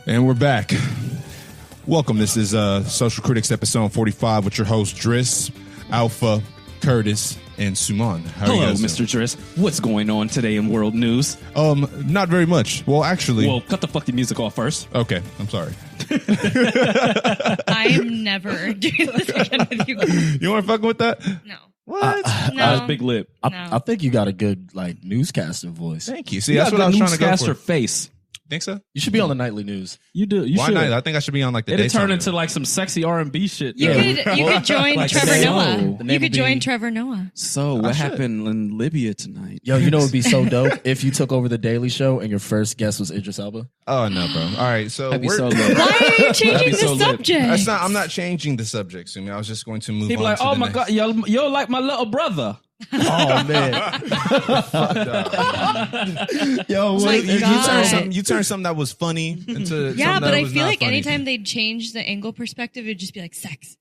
And we're back. Welcome. This is Social Critics episode 45 with your host Driss, Alpha, Curtis, and Sumie. Hello, Mr. Driss. What's going on today in world news? Not very much. Well, actually... Well, cut the fucking music off first. Okay, I'm sorry. I am never doing this again with you guys. You want to fuck with that? No. What? No. Big lip. I think you got a good newscaster voice. Thank you. See, that's what I was trying to go newscaster for. Think so? You should be on the nightly news. You do. You Why should. not? I think I should be on like the It'd daytime turn news. into like some sexy R&B shit. You could join Like Trevor say, Noah. oh, You could join Trevor Noah. So what happened in Libya tonight? Yo, you know it would be so dope if you took over the Daily Show and your first guest was Idris Elba. Oh no, bro. All right, so That'd be so lit. Why are you changing the so lit. subject? I'm not changing the subject, Sumie. I was just going to move He'd on be like, to oh the my next. God, you're like my little brother. Oh man. Yo, Oh my God. You turned something that was funny into Yeah, something but that I was feel not like funny. anytime they'd change the angle perspective, it'd just be like sex.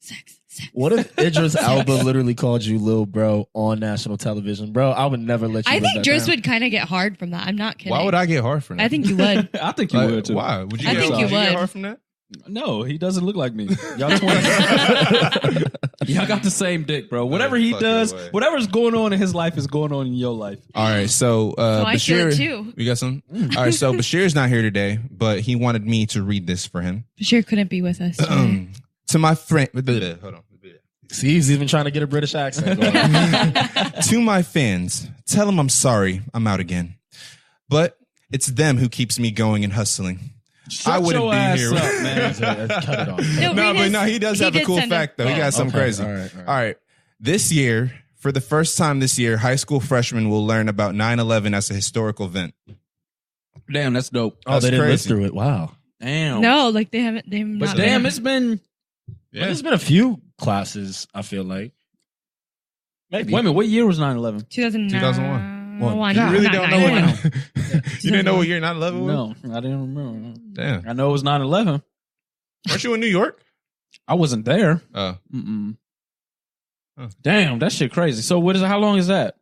What if Idris Elba literally called you Lil Bro on national television? Bro, I would never let you I live think that Driss down. would kind of get hard from that. I'm not kidding. Why would I get hard for that? I think you would. I think you Like, would too. Why? Would you I get, think you would you get would. hard from that? No, he doesn't look like me. Y'all 20. Y'all got the same dick, bro. Whatever he fucking does, way. whatever's going on in his life is going on in your life. All right, so I feel Bashir, it too. you got some? All right, so Bashir's not here today, but he wanted me to read this for him. Bashir couldn't be with us today. To my friend, hold on. See, he's even trying to get a British accent going. To my fans, tell them I'm sorry. I'm out again, but it's them who keeps me going and hustling. I wouldn't your be ass here. up, man. Cut it off. He does have a cool fact though. He got something crazy. All right. All right. This year, for the first time this year, high school freshmen will learn about 9/11 as a historical event. Damn, that's dope. Oh, That's they didn't live crazy. through it. Wow. Damn. No, like they haven't. They've not. Damn, been. it's been. But there's been a few classes, I feel like. Maybe. Wait a minute, what year was 9/11? 2001. One. You really don't know Damn. what? You didn't know what year 9/11 was? No, I didn't remember. Damn. I know it was 9/11. Weren't you in New York? I wasn't there. Oh. Mm-mm. Huh. Damn, that shit crazy. So what is? How long is that?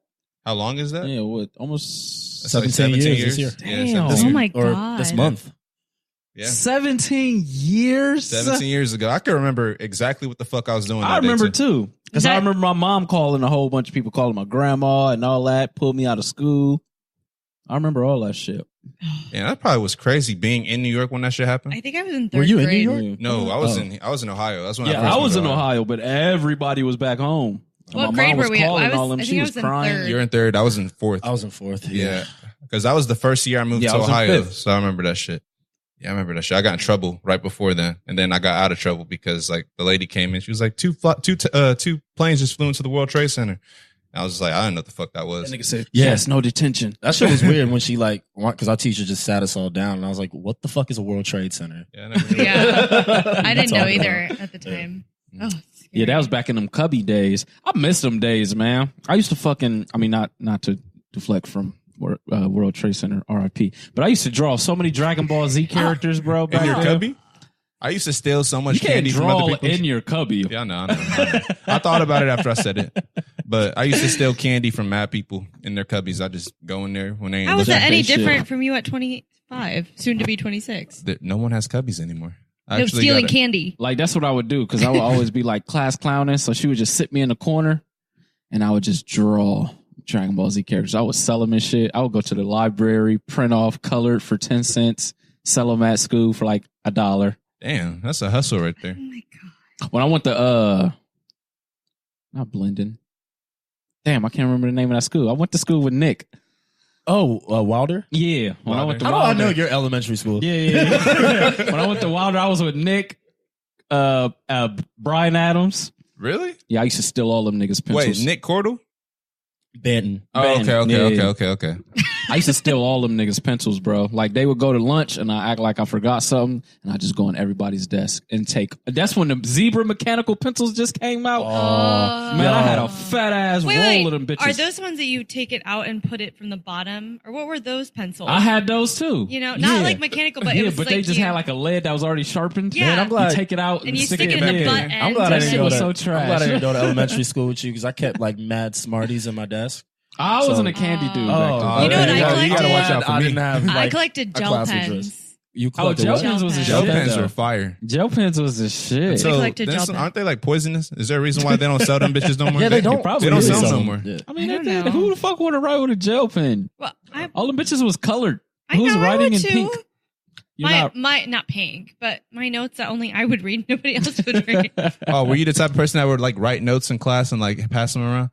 How long is that? Yeah, what? Almost That's like 17 years this year. Yeah, Damn. 17 Oh my Or God. this month. Yeah. 17 years. 17 years ago. I can remember exactly what the fuck I was doing. I that day, remember too, because I That- remember my mom calling a whole bunch of people, calling my grandma and all that, pulled me out of school. I remember all that shit. Yeah, that probably was crazy being in New York when that shit happened. I think I was in third Were you in grade. New York? No, I was in Ohio. That's when Yeah, I first I was moved in to Ohio, but everybody was back home. And What my grade mom was were we at? calling I was- all them. I think She I was was in crying. third. You're in third. I was in fourth. I was in fourth. Yeah, because that was the first year I moved Yeah, to I was in Ohio, fifth. so I remember that shit. Yeah, I remember that shit. I got in trouble right before then, and then I got out of trouble because like the lady came in. She was like, two planes just flew into the World Trade Center. And I was just like, I didn't know what the fuck that was. That nigga said, Yeah. yes, no detention. That shit was weird when she because our teacher just sat us all down and I was like, what the fuck is a World Trade Center? Yeah, I never knew. Yeah. I didn't know Talk either about at the time. Oh, Yeah, that was back in them Cubby days. I miss them days, man. I used to not to deflect from World Trade Center, RIP, but I used to draw so many Dragon Ball Z characters, bro. Back In your then. cubby? I used to steal so much You can't candy from draw other people. in your Cubby. Yeah, I know. I thought about it after I said it. But I used to steal candy from mad people in their cubbies. I just go in there when they ain't How was looking. that any shit. different from you at 25, soon to be 26? No one has cubbies anymore. I No, actually stealing got a- candy. Like that's what I would do because I would always be like class clowning. So she would just sit me in the corner, and I would just draw Dragon Ball Z characters. I would sell them and shit. I would go to the library, print off colored for 10 cents, sell them at school for like $1. Damn, that's a hustle right there. Oh my God. When I went to not Blendon. Damn, I can't remember the name of that school. I went to school with Nick. Oh, Wilder? Yeah, when I went to How do I Wilder. know your elementary school? Yeah. When I went to Wilder, I was with Nick, Brian Adams. Really? Yeah, I used to steal all them niggas' pencils. Wait, Nick Cordell? Benton. Oh, Bannon. Yeah. okay. I used to steal all them niggas' pencils, bro. Like they would go to lunch and I act like I forgot something, and I just go on everybody's desk and take. That's when the zebra mechanical pencils just came out. Man, I had a fat ass roll of them bitches. Are those ones that you take it out and put it from the bottom, or what were those pencils? I had those too. You know, not like mechanical, but it was but like they just you, had like a lead that was already sharpened. Yeah. Man, I'm glad- You take it out and you stick it in the in. butt end. I'm glad I That didn't shit go was to so trash. I'm glad I didn't go to elementary school with you because I kept like mad Smarties in my desk. I wasn't a candy dude back then. You know what I You gotta collected? watch out for I me. didn't have. I like, collected a gel class with pens. Driss. You Oh, collected gel what? pens was a Gel Gel shit. pens though. were fire. Gel pens was the shit. So collected then gel pens. aren't they like poisonous? Is there a reason why they don't sell them bitches no more? Yeah, they don't. probably They don't is. sell no Some. more. Yeah. I mean, I don't that- know. who the fuck want to write with a gel pen? Well, All the bitches was colored. I Who's know, I writing would in too. pink? You're not. my not pink, but my notes that only I would read, nobody else would read. Oh, were you the type of person that would like write notes in class and like pass them around?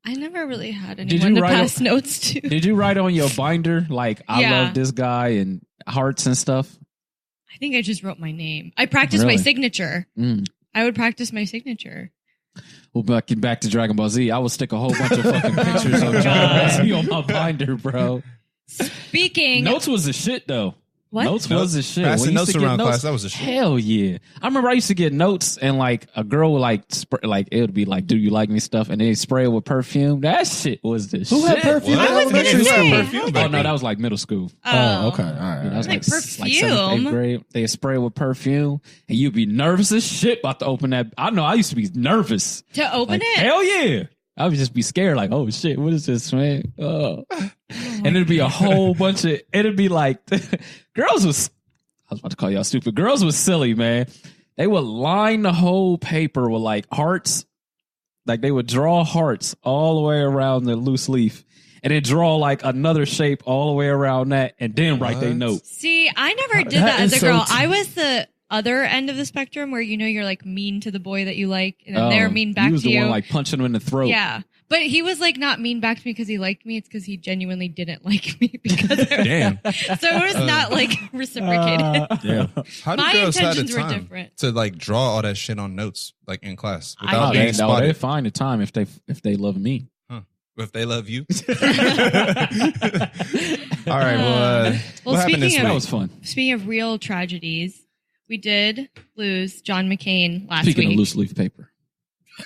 I never really had Did anyone you to write pass notes to. Did you write on your binder like I Yeah. love this guy and hearts and stuff? I think I just wrote my name. I practiced Really? my signature. Mm. I would practice my signature. Well, back to Dragon Ball Z. I would stick a whole bunch of fucking pictures of Dragon Ball Z on my binder, bro. Speaking. Notes was the shit though. What? Notes was the shit. Passing When you notes used to get around class, that was a shit. Hell yeah! I remember I used to get notes and like a girl would like like it would be like, "Do you like me?" stuff, and they spray it with perfume. That shit was the Who shit. had perfume? What? in I was gonna elementary say, school? perfume how back Oh no, then. that was like middle school. Oh, okay. All right. Yeah, that was Like like seventh, perfume? 8th grade. They spray it with perfume, and you'd be nervous as shit about to open that. I know I used to be nervous. To open Like, it? hell yeah! I would just be scared, like, oh shit, what is this, man? Oh. And it'd be a whole bunch of. It'd be like, girls was. I was about to call y'all stupid. Girls was silly, man. They would line the whole paper with like hearts. Like they would draw hearts all the way around the loose leaf, and then draw like another shape all the way around that, and then write their What? note. See, I never did That that as is a girl. so I was the other end of the spectrum where you're like mean to the boy that you like, and then Oh, they're mean back you was to the you. one like punching him in the throat. Yeah. But he was like not mean back to me because he liked me. It's because he genuinely didn't like me because Damn. So it was not like reciprocated. Yeah. How do My girls have the intentions were time different. to like draw all that shit on notes like in class I without Oh, being they spotted? find the time if they love me. If they love you. All right. Well, Well, what happened this speaking week? That was fun. Speaking of real tragedies, we did lose John McCain last Speaking week. of loose leaf paper,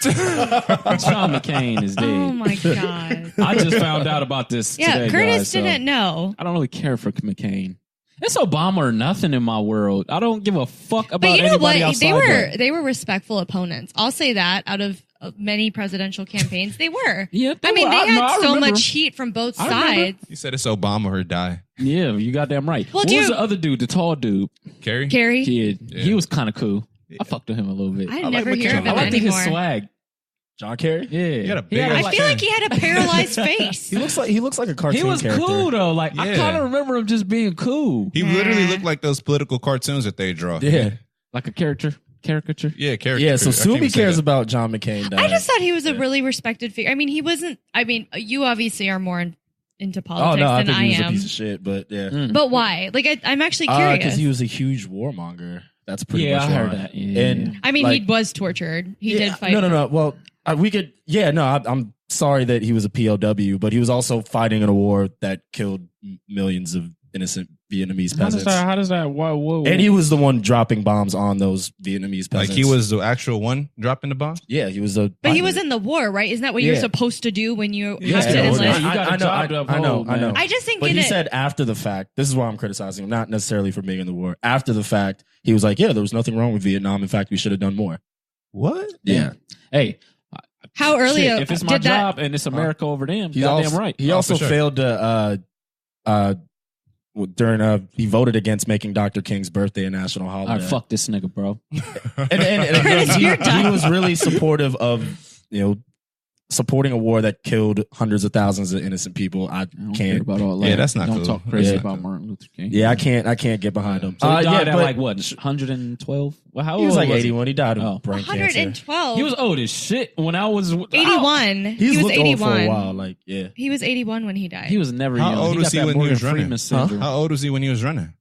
John McCain is dead. Oh my god! I just found out about this Yeah, today, Curtis guys, so didn't know. I don't really care for McCain. It's Obama or nothing in my world. I don't give a fuck about But you know anybody what? outside They were respectful opponents. I'll say that out of many presidential campaigns, they were. Yeah, I mean, they I had so remember. much heat from both I remember. sides. You said it's Obama or die. Yeah, you goddamn right. Well, What do was you- the other dude, the tall dude? Carrie? Gary, Kid. Yeah. He was kind of cool. I fucked with him a little bit. I like never hear McCain. of I him liked anymore. his swag. John Kerry? Yeah, He had a He big had ass I feel like he had a paralyzed face. He looks like a cartoon He was character. cool though. Like I Yeah. kind of remember him just being cool, He literally looked like those political cartoons that they draw. Yeah. like a caricature. Yeah, character. Yeah, so I can't even Sumie say cares that. about John McCain dying. I just thought he was a really respected figure. I mean, he wasn't. I mean, you obviously are more into Oh politics no, I than think I he was a am. piece of shit, but yeah. Mm. But why? Like, I'm actually curious. Because he was a huge warmonger. That's pretty Yeah, much I heard why. that. Yeah. And I mean, like, he was tortured. He yeah, did fight. No. Well, we could. Yeah, no. I'm sorry that he was a POW, but he was also fighting in a war that killed millions of innocent Vietnamese peasants. How does that? Whoa. And he was the one dropping bombs on those Vietnamese Like peasants. he was the actual one dropping the bomb? Yeah, he was the. But he was in the war, right? Isn't that what you're Yeah. supposed to do when you Yeah, have to yeah, enlist? You got a job to uphold, I know. man. I just think But in he it. said after the fact, this is why I'm criticizing him, not necessarily for being in the war. After the fact, he was like, yeah, there was nothing wrong with Vietnam. In fact, we should have done more. What? Yeah. Hey, How early shit, if it's my did that? job and it's America over them, He goddamn also, right. He Oh, also for sure. failed to, he voted against making Dr. King's birthday a national All holiday. right, fuck this nigga, bro. And Curtis, you're he done. was really supportive of, supporting a war that killed hundreds of thousands of innocent people. I I don't care can't. about all that. Yeah, that's not Don't cool. talk crazy Yeah. about Martin Luther King. Yeah, I can't get behind him. So he died yeah, at but like what, 112? Well, how old he was like he? 81. He died of Oh. brain cancer. 112. He was old as shit when I was 81. He's He was looked old for a 81. while. Like, yeah. He was 81 when he died. He was never How young. old he was got he that when he Morgan was running? Freeman syndrome. How old was he when he was running?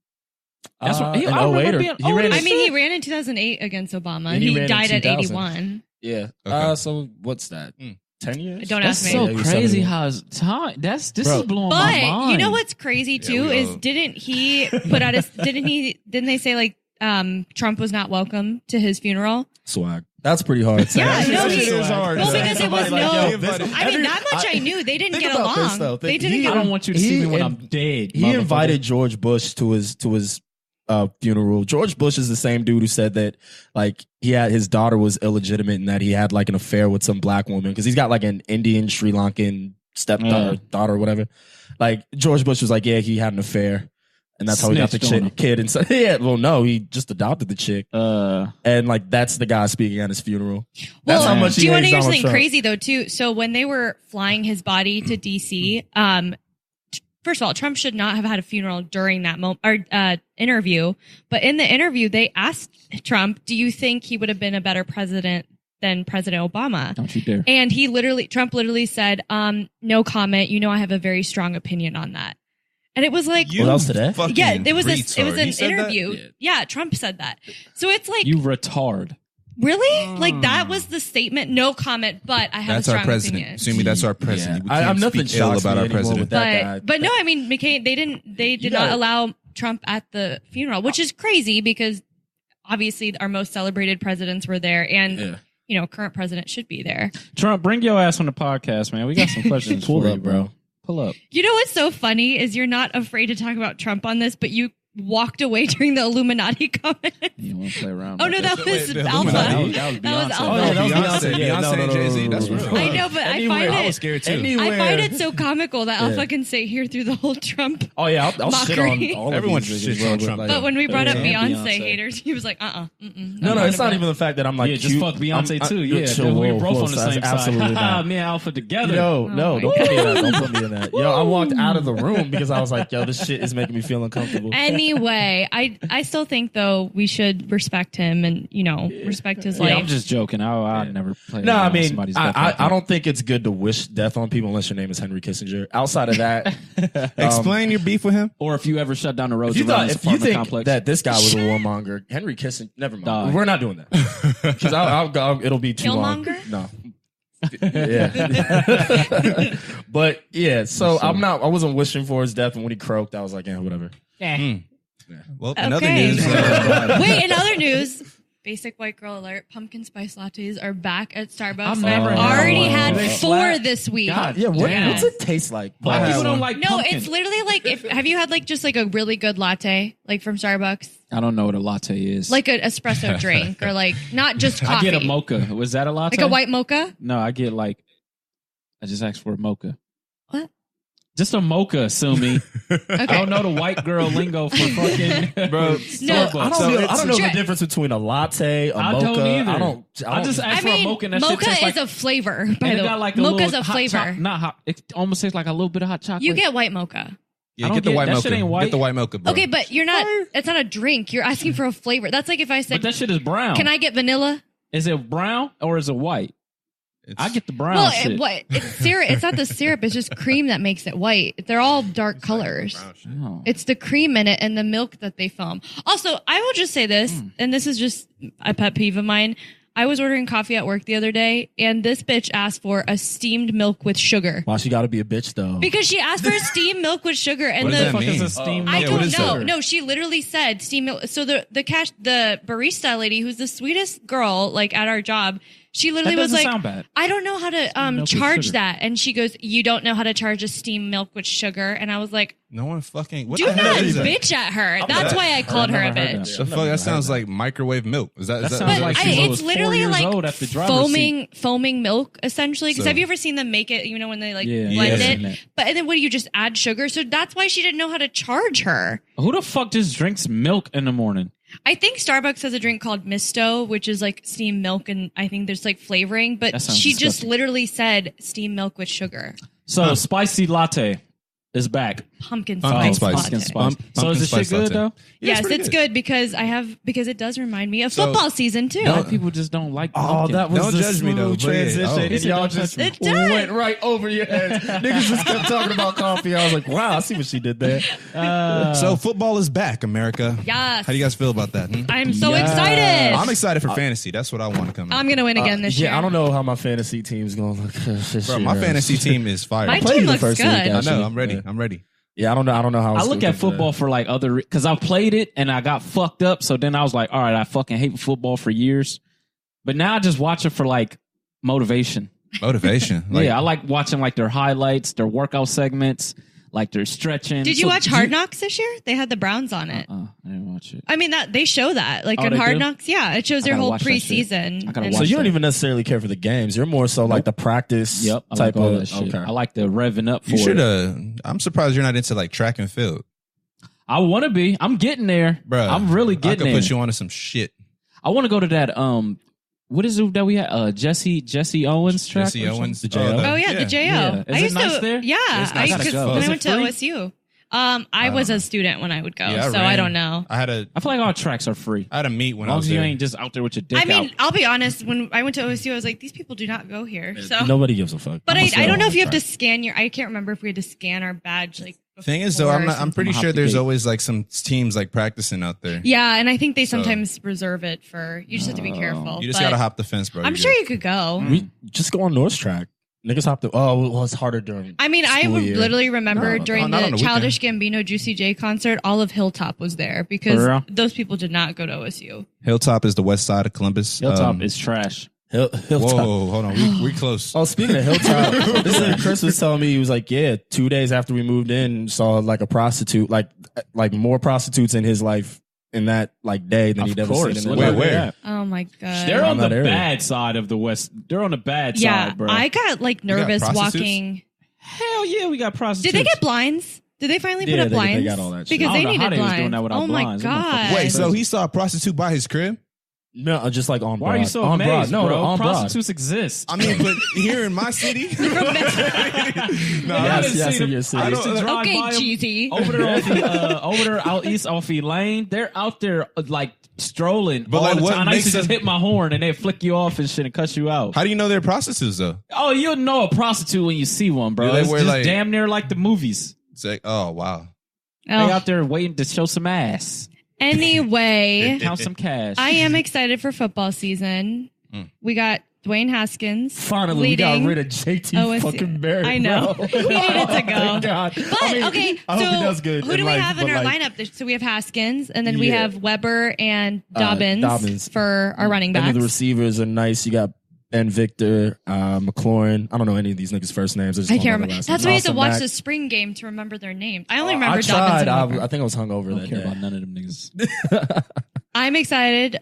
That's what, he, in I remember 08 or- being he old ran as I mean, he shit. ran in 2008 against Obama, Yeah, and he he ran in died at 2000. 81. Yeah. Okay. So what's that? 10 years? Don't That's ask me. so Yeah, crazy 71. how his time. This Bro. is blowing my But mind. you know what's crazy Yeah, too we is all- didn't he put out his didn't they say like Trump was not welcome to his funeral? Swag. That's pretty hard. Yeah, That's no, pretty he- swag. well, because it was Somebody like, no- yo, this- I mean, every- that much I knew. They didn't think get about this, along. though. They Think- didn't he- get I don't along. want you to see me when He- I'm dead. He motherfucker. invited George Bush to his funeral. George Bush is the same dude who said that like his daughter was illegitimate and that he had like an affair with some black woman because he's got like an Indian Sri Lankan stepdaughter, daughter, or whatever. Like George Bush was like, yeah, he had an affair. And that's how he got the Snitched on him. kid. And so, yeah, well, no, he just adopted the chick. And like, that's the guy speaking at his funeral. That's Well, how much do he you want hates to hear Donald something Trump. crazy though too? So when they were flying his body to DC, first of all, Trump should not have had a funeral during that moment or interview. But in the interview, they asked Trump, "Do you think he would have been a better president than President Obama?" Don't you dare. And Trump literally said, "No comment. You know, I have a very strong opinion on that." And it was like, What else today? yeah, it was an He said interview. that? Yeah, Trump said that. So it's like, You retard. really? Like that was the statement. No comment, but I have That's a strong our president. opinion. Sumi, that's our president. We I'm can't nothing speak ill shocks about me our anymore president. with that guy. But no, I mean, McCain, they did not allow Trump at the funeral, which is crazy because obviously our most celebrated presidents were there and, you know, current president should be there. Trump, bring your ass on the podcast, man. We got some questions Pull for up, you, bro. Pull up. You know what's so funny is you're not afraid to talk about Trump on this, but you walked away during the Illuminati comment. You want to play around? Oh no, that was the Alpha. Illuminati? That was That was Beyonce. Alpha. Oh, yeah, that was Beyonce, Beyonce. Yeah, Beyonce and Jay-Z. That's real. I know, but I find I was it. scared too. I find it so comical that Alpha can sit here through the whole Trump. Oh yeah, I'll shit Mockery. on all of Everyone these shits niggas, on bro, Trump. like- But when we brought up Yeah, Beyonce, Beyonce. haters, he was like, no, part it's of not it. even the fact that I'm like, Yeah, just cute. fuck Beyonce I'm- too. you're Yeah, chill, we were whoa, both whoa, on the that's same absolutely side. not. Me and Alpha together. No, my don't put me in that. Don't put me in that. Yo, I Woo. walked out of the room because I was like, yo, this shit is making me feel uncomfortable. Anyway, I still think though we should respect him and respect his Yeah, life. I'm just joking. I'd never play. No, I around mean, somebody's death like I that. don't think it's good to wish death on people unless your name is Henry Kissinger. Outside of that, Explain your beef with him. Or if you ever shut down the roads if you, around thought, this if you apartment think complex. that this guy was a warmonger, Henry Kissinger, never mind. Dog. We're not doing that because it'll be too long. Killmonger? No. Yeah. But yeah, so I wasn't wishing for his death, and when he croaked, I was like, yeah, whatever. Well, in other Okay. news, Wait, in other news, basic white girl alert: pumpkin spice lattes are back at Starbucks. I've never I've had already one. had Do they 4 slap? this week. God Yeah, damn. what's it taste like? Black I people had don't one. like No, pumpkin. it's literally like have you had like just like a really good latte like from Starbucks, I don't know what a latte is. like an espresso drink or like not just I coffee, get a mocha. Was that a latte? like a white mocha. No, I get like. I just asked for a mocha. What? Just a mocha, Sumi. Okay. I don't know the white girl lingo for fucking No, bro. Starbucks. I don't know Dre- the difference between a latte, a I mocha. don't either. I I just don't. asked I for a mean, mocha and that shit mocha tastes is like, a flavor. and By it the way, got like a mocha's little a hot flavor. not hot. It almost tastes like a little bit of hot chocolate. You get white mocha. yeah, I don't get the get- white that mocha. shit ain't white. Get the white mocha, bro. Okay, but you're not. It's not a drink. You're asking for a flavor. That's like if I but said, that shit is brown. "Can I get vanilla?" Is it brown or is it white? It's- I get the brown Well, shit. it's syrup. It's not the syrup. It's just cream that makes it white. They're all dark colors. brown shit. Oh. It's the cream in it and the milk that they foam. Also, I will just say this, and this is just a pet peeve of mine. I was ordering coffee at work the other day, and this bitch asked for a steamed milk with sugar. Why she got to be a bitch though? Because she asked for a steamed milk with sugar, and What does the that Fuck is mean? a steamed I milk what don't is know. that? No, she literally said steamed milk. So the barista lady, who's the sweetest girl, like at our job, she literally That was doesn't like, sound bad. I don't know how to milk with charge sugar. that. And she goes, you don't know how to charge a steamed milk with sugar. And I was like, No one fucking. What do the hell not is that? bitch at her. That's why I called her a never heard bitch. The fuck? That sounds like microwave milk. Is that? That Is sounds But like that she it's was 4 literally years like old at the driver's seat. foaming milk, essentially. Because So- have you ever seen them make it? You know when they like Yeah, blend yeah. it. Yeah. But and then what do you just add sugar? So that's why she didn't know how to charge her. Who the fuck just drinks milk in the morning? I think Starbucks has a drink called Misto, which is like steamed milk, and I think there's like flavoring. But That sounds she just disgusting. literally said steamed milk with sugar, So spicy latte is back. pumpkin Pumpkin spice. spice. latte. Pumpkin spice. Pumpkin So is the shit spice good latte. though? Yeah, Yes, pretty it's good because it does remind me of So- football season too. White people just don't like Oh, pumpkin. that was Don't the judge me, though, smooth but yeah. transition, Oh. and y'all just It does. went right over your head. Niggas just kept talking about coffee. I was like, wow, I see what she did there. So football is back, America. Yes. How do you guys feel about that? I'm so Yes. excited. I'm excited for fantasy. That's what I want to come in. I'm gonna win again this year. Yeah, I don't know how my fantasy team's going to look. this Bro, year. my fantasy team is fire. My I played team the looks first good. week, know. actually. I'm ready. Yeah. I'm ready. Yeah, I don't know how I it's look looking at football for like other because I played it and I got fucked up. So then I was like, all right, I fucking hate football for years. But now I just watch it for like motivation. Motivation. Yeah, I like watching like their highlights, their workout segments, like their stretching. Did you So watch Hard Knocks this year? They had the Browns on it. I didn't watch it. I mean that they show that like Oh, in they Hard do? Knocks. Yeah, it shows I their gotta whole watch that shit. preseason. I gotta And- So watch you don't that. even necessarily care for the games. You're more so like the practice Yep, I type like all of that shit. Okay. I like the revving up for You should. it. I'm surprised you're not into like track and field. I want to be. I'm getting there. Bruh, I'm really I getting could there. put you onto some shit. I want to go to that. What is it that we had? Jesse Owens track. Jesse or Owens, something? the Oh yeah, the JO. Yeah. Is I it used nice to. there? Yeah, It's nice. I Gotta because go. when Is I it went to free? OSU. I was a student when I would go, Yeah, so I don't know. I I feel like all tracks are free. had a meet when As I long was as you there. ain't just out there with your dick I mean, out. I'll be honest. When I went to OSU, I was like, these people do not go here. So, Nobody gives a fuck. but I'm I don't know if you have try. to scan your. I can't remember if we had to scan our badge. Like, Thing is, though, before I'm or not. I'm something. pretty I'ma sure hop the there's gate. always like some teams like practicing out there. Yeah, and I think they So- sometimes reserve it for. You just have to be careful. You just but gotta hop the fence, bro. I'm You're sure good. you could go. We just go on North Track. Niggas hop the. Oh, well, it's harder during. I mean, I school would year. literally remember during not on the the Childish Gambino Juicy J concert, all of Hilltop was there For because real? those people did not go to OSU. Hilltop is the west side of Columbus. Hilltop is trash. Hilltop. Whoa, hold on, we close. Oh, speaking of Hilltop, this is Chris was telling me, he was like, yeah, 2 days after we moved in, saw like a prostitute, like more prostitutes in his life in that like day than he'd ever seen in his Wait, life. where? Oh my god! They're on Around the that area. bad side of the West. They're on the bad yeah, side, bro. I got like nervous prostitutes? walking. Hell yeah, we got prostitutes. Did they get blinds? Did they finally put Yeah, up they blinds? got all that shit. Because I they don't know how needed they was blinds. doing that without Oh my blinds. Them motherfuckers- god! Wait, so he saw a prostitute by his crib? No, just like on Why are Broad. you so on amazed, Broad. No, bro? on Broad. Prostitutes exist. I mean, but here in my city, Yes, in your city. I used to drive Okay, by 'em cheesy. over there off over there out east off E Lane. They're out there like strolling But, all like, the what time. I used to makes just them- hit my horn and they flick you off and shit and cut you out. how do you know they're prostitutes though? Oh, you'll know a prostitute when you see one, bro. Do they It's wear, just like- damn near like the movies. It's like, oh wow, They Oh. out there waiting to show some ass, Anyway, count some cash. I am excited for football season. We got Dwayne Haskins. Finally, we got leading rid of JT OSU. fucking Barrett. I know. Bro. He needed to go. Thank God. But I mean, okay, I so hope he does good. who in do we life, have in but, our like, lineup? So we have Haskins, and then we Yeah. have Weber and Dobbins, Dobbins. for our running And backs. the receivers are nice. You got Ben Victor, McLaurin. I don't know any of these niggas' first names. I can't remember. That's why you have to watch this. the spring game to remember their names. I only remember I Dobbins tried. and Weber. I think I was hungover I don't that care day. about none of them niggas. I'm excited.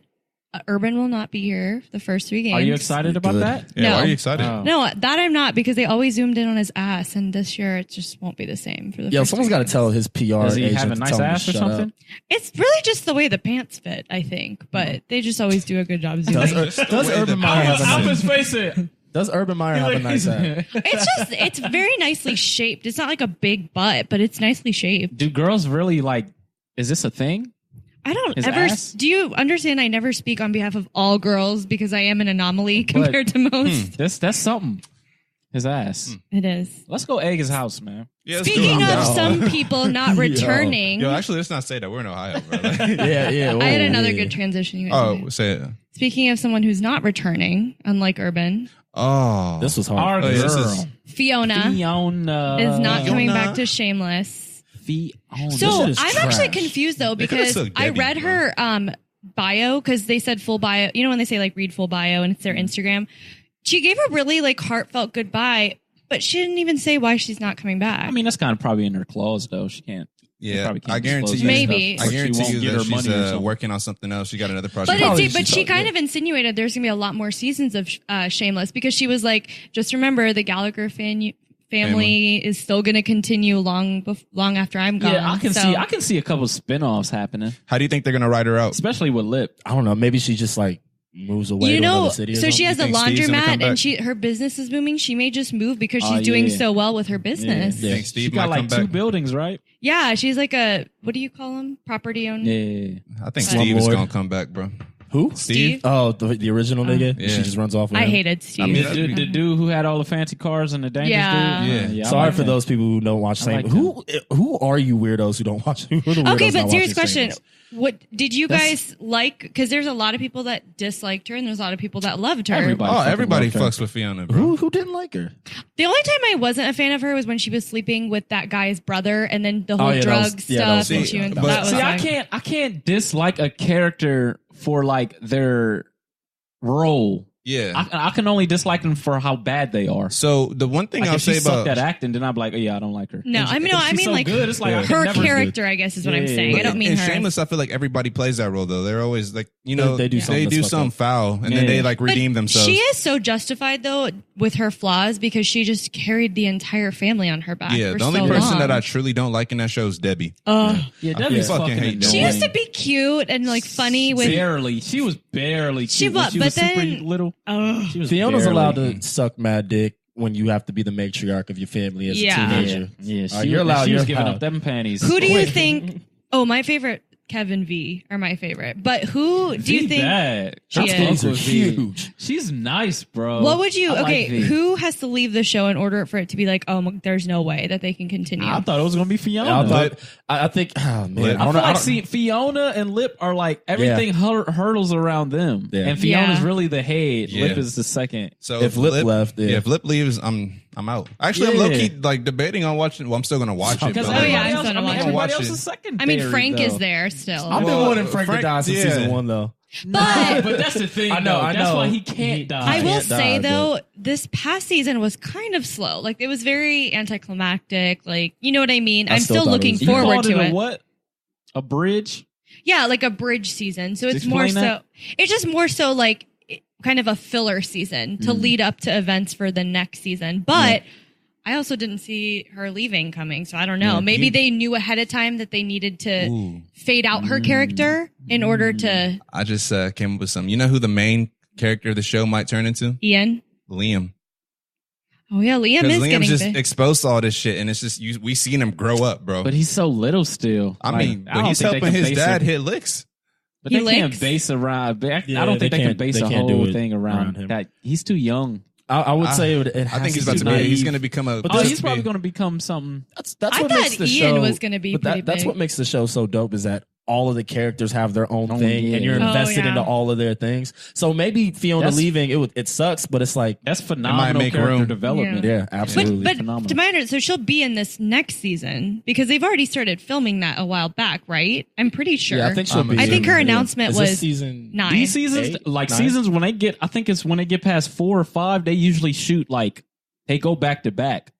Urban will not be here the first 3 games. Are you excited about Good. that? yeah. No. Why are you excited? Oh. No, that I'm not because they always zoomed in on his ass, and this year it just won't be the same for the. Yo, first someone's 3 got to games. tell his PR Does he agent have a to nice tell him to ass or shut up. something? It's really just the way the pants fit, I think, but they just always do a good job zooming. Does Urban Meyer have a nice? face it. Does Urban Meyer have a nice ass? It's very nicely shaped. It's not like a big butt, but it's nicely shaped. Do girls really like? Is this a thing? I don't His ever. ass? Do you understand? I never speak on behalf of all girls because I am an anomaly compared to most. That's something. His ass. It is. Let's go egg his house, man. Yeah, let's do Speaking it. of down. some people not returning, Yo, actually, let's not say that. We're in Ohio, bro. Yeah. I had Oh, another yeah. good transition. You guys Oh, made. say it. Speaking of someone who's not returning, unlike Urban, Oh, This was Our hard. Oh, yeah, this girl is- Fiona Fiona is not coming Fiona. back to Shameless. Fiona. So shit is I'm actually trash. confused though They could've because took I Debbie, read bro. her bio because they said full bio. You know when they say like read full bio and it's their Instagram. She gave a really like heartfelt goodbye, but she didn't even say why she's not coming back. I mean, that's kind of probably in her clause, though. She can't. yeah. probably can't I guarantee disclose you. that Maybe. stuff, I or she guarantee won't you get that her she's money or something. working on something else. She got another project. But Probably but she she's kind yeah. of insinuated there's gonna be a lot more seasons of Shameless because she was like, just remember the Gallagher family is still gonna continue long after I'm gone. Yeah, I can So- see. I can see a couple spin-offs happening, How do you think they're gonna write her out? especially with Lip. I don't know. Maybe she just like moves away You to know, another city. Or so she something. has a You think Steve's gonna come laundromat and back? her business is booming. She may just move because she's Oh, doing yeah. so well with her business. You Yeah, think Steve She got might come like 2 back? buildings, right? she's like a what do you call them? Property owner. Yeah. I think Slumlord. Steve is gonna come back, bro. Who? Steve. Oh, the original nigga. Yeah. She just runs off. With I him. hated Steve. I mean, The dude who had all the fancy cars and the dangerous Yeah. dude. Yeah. I Sorry like for him. those people who don't watch I Shameless. like Who are you weirdos who don't watch? Who are the weirdos Okay, not but serious watching question. Shameless? What did you That's- guys like? Because there's a lot of people that disliked her, and there's a lot of people that loved her. Everybody. Oh, fucking everybody loved her. fucks with Fiona, bro. Who didn't like her? The only time I wasn't a fan of her was when she was sleeping with that guy's brother, and then the whole yeah, that drug was- yeah, that was stuff. And funny. she went, But- that was See, like, I can't dislike a character for like their role. Yeah. I can only dislike them for how bad they are. So the one thing Like I'll if she say sucked about at acting, then I'm like, oh, yeah, I don't like her. No, And I mean, she's so like good. It's like I can her never- character, I guess, is what I'm Yeah, saying. I yeah. don't mean in her. Shameless, I feel like everybody plays that role though. They're always like, you know, They do something that's fucked something up. foul, and then Yeah. they like But redeem themselves. She is so justified though with her flaws because she just carried the entire family on her back. Yeah, for the only so person long. that I truly don't like in that show is Debbie. Yeah, I Debbie's fucking fucking hate annoying. Debbie. She used to be cute and like funny with. barely. She was barely. She cute. When was, she but was super then- little. Oh, She was Fiona's barely. allowed to suck mad dick when you have to be the matriarch of your family as Yeah. a teenager. Yeah, she, You're allowed, she was you're giving allowed. up them panties. who do you quick. think? Oh, my favorite Kevin V are my favorite. But who do you V think? bad. She Her is. titties Those are are V. huge. She's nice, bro. What would you? I like Okay, V. who has to leave the show in order for it to be like, oh, there's no way that they can continue? I thought it was gonna be Fiona. I think, oh man, Lip. I I don't feel know. like see, Fiona and Lip are like everything hurdles around them, Yeah. and Fiona's Yeah. really the head. Yeah. Lip is the second. So If Lip left, yeah. if Lip leaves, I'm out. Actually, I'm Yeah. low key like debating on watching. Well, I'm still gonna watch it. Because but, Oh, like, yeah, everybody I'm else, gonna watch it. everybody Watch else it. is second. I mean, Frank is there still. I've been Well, wanting Frank to die since yeah. season 1 though. But But that's the thing. I know, though. I That's know. why he can't die. I will can't say die, though, this past season was kind of slow. Like it was very anticlimactic. Like you know what I mean. I I'm still still thought it looking was- You forward called to it. it. A what? A bridge? Yeah, like a bridge season. So it's more Explain so. that. It's just more so like kind of a filler season to lead up to events for the next season. But I also didn't see her leaving coming, so I don't know. Yeah, Maybe you- they knew ahead of time that they needed to Ooh. fade out her character in order to I just came up with some. You know who the main character of the show might turn into? Ian. Liam. Oh yeah, Liam Because is Liam's getting just big. exposed to all this shit, and it's just we seen him grow up, bro. But he's so little still. I Like, mean, I but don't he's think they helping can his base dad it- hit licks. But He they can't licks. base around. I Yeah, don't think they they can can't- base they a can't do whole it thing around around him. that. He's too young. I would say it I has think he's to about to be be. naive. He's going to become a. But Oh, this he's is probably big. going to become something. That's I what thought makes the Ian show, was gonna be but pretty that's big. what makes the show so dope is that all of the characters have their own Oh, thing, yeah. and you're Oh, invested yeah. into all of their things. So maybe Fiona That's- leaving it sucks, but it's like That's phenomenal make character room. development. yeah, absolutely. But Phenomenal. to my understanding, so she'll be in this next season because they've already started filming that a while back, right? I'm pretty sure. Yeah, I think she'll be. I think her announcement Is this was season 9. These seasons, 8, like 9? seasons, when they get, I think it's when they get past 4 or 5, they usually shoot like they go back to back.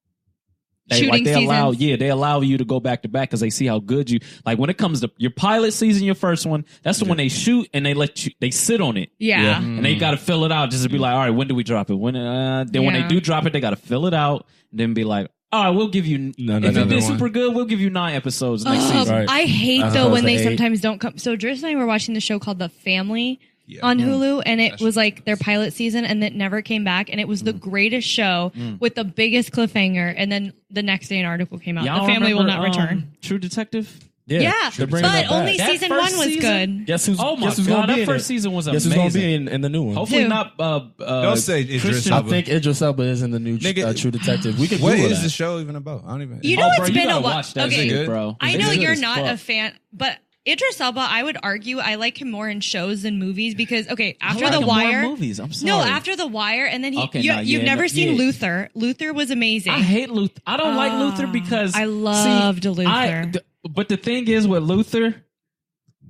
Shooting they allow, seasons. they allow you to go back to back because they see how good you. Like when it comes to your pilot season, your first one, that's the one they shoot and they let you, they sit on it. Yeah. And they got to fill it out just to be like, all right, when do we drop it? When then when they Yeah. do drop it, they got to fill it out and then be like, all right, we'll give you. No, if it another did one. super good, we'll give you 9 episodes next season. Right. I hate As though opposed when to they 8. sometimes don't come. So Driss and I were watching the show called The Family Yeah. on Hulu, and it That's was like their pilot season, and it never came back, and it was the greatest show with the biggest cliffhanger. And then the next day, an article came out: Y'all The family will not remember, return. True Detective. Yeah, they're bringing that but back. only That season first 1 was season? good. Guess who's Oh my guess who's god, gonna be that in first it? season was Guess amazing. who's gonna be in the new one? Hopefully Who? not. Don't say Idris Christian. Elba. I think Idris Elba is in the new Nigga, True Detective. We could What Google is that. the show even about? I don't even. You know, bro, it's you been gotta a while. watch that Okay, shit, bro. I It's know good you're as not fuck. a fan, but Idris Elba, I would argue, I like him more in shows than movies because after I like The him more in Wire, movies. I'm sorry. no, after The Wire, and then Okay, you've yeah, never no, seen yeah. Luther. Luther was amazing. I hate Luther. I don't like Luther because I loved Luther. But the thing is with Luther,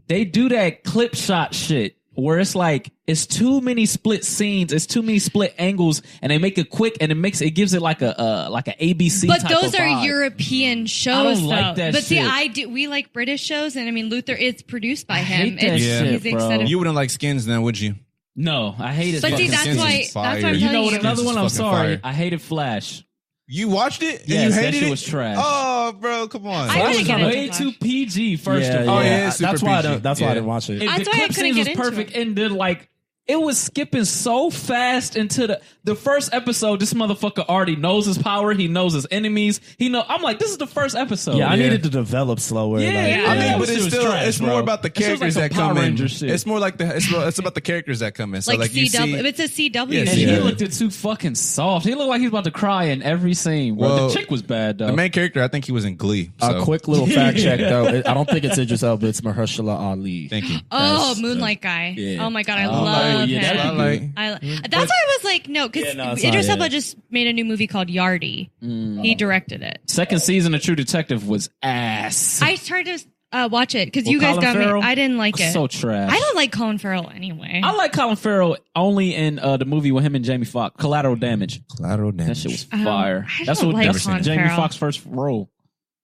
they do that clip shot shit where it's like it's too many split scenes, it's too many split angles, and they make it quick, and it gives it like a ABC. But type those of are vibe. European shows, I don't though. like that but see, shit. we like British shows, and I mean Luther is produced by I him. hate that It's shit, he's bro. excited- You wouldn't like Skins then, would you? No, I hate it. But see, Fucking that's Skins why is fire. I'm You telling know you. what? Another Skins one. is I'm fucking sorry. fire. I hated Flash. You watched it and Yes, you that hated shit it? was trash. Oh, bro, come on. I couldn't get into way Flash. too PG. First of yeah, all, Oh, yeah, it's super that's why. PG. That's why I Yeah. didn't watch it. That's the why I clip couldn't scenes get was into perfect, it. and then like it was skipping so fast into the first episode. This motherfucker already knows his power. He knows his enemies. I'm like, this is the first episode. Yeah, I needed to develop slower. Yeah, like, yeah. I mean, that but shit it's was still trash, it's bro. more about the That shit was characters like that some come Power in. Ranger shit. It's more like it's about the characters that come in. So like like you CW. see, It's a CW. Yeah, And show. he Yeah. looked too fucking soft. He looked like he was about to cry in every scene. Bro. Well, the chick was bad though. the main character, I think he was in Glee. A So quick little fact check though. I don't think it's Idris Elba. It's Mahershala Ali. thank you. Oh, That's- Moonlight guy. yeah. Oh my god, I Oh, love yeah, that'd be him. good. That's why I was like, no, because Yeah, no, it's Idris not, Elba yeah. just made a new movie called Yardy. He directed it. Second season of True Detective was ass. I tried to. Watch it because Well, you guys Colin got Farrell? me. I didn't like it. So trash. I don't like Colin Farrell anyway. I like Colin Farrell only in the movie with him and Jamie Foxx, Collateral Damage. Collateral That damage. shit was Oh, fire. I That's don't what like Colin Jamie Farrell. Foxx's first role.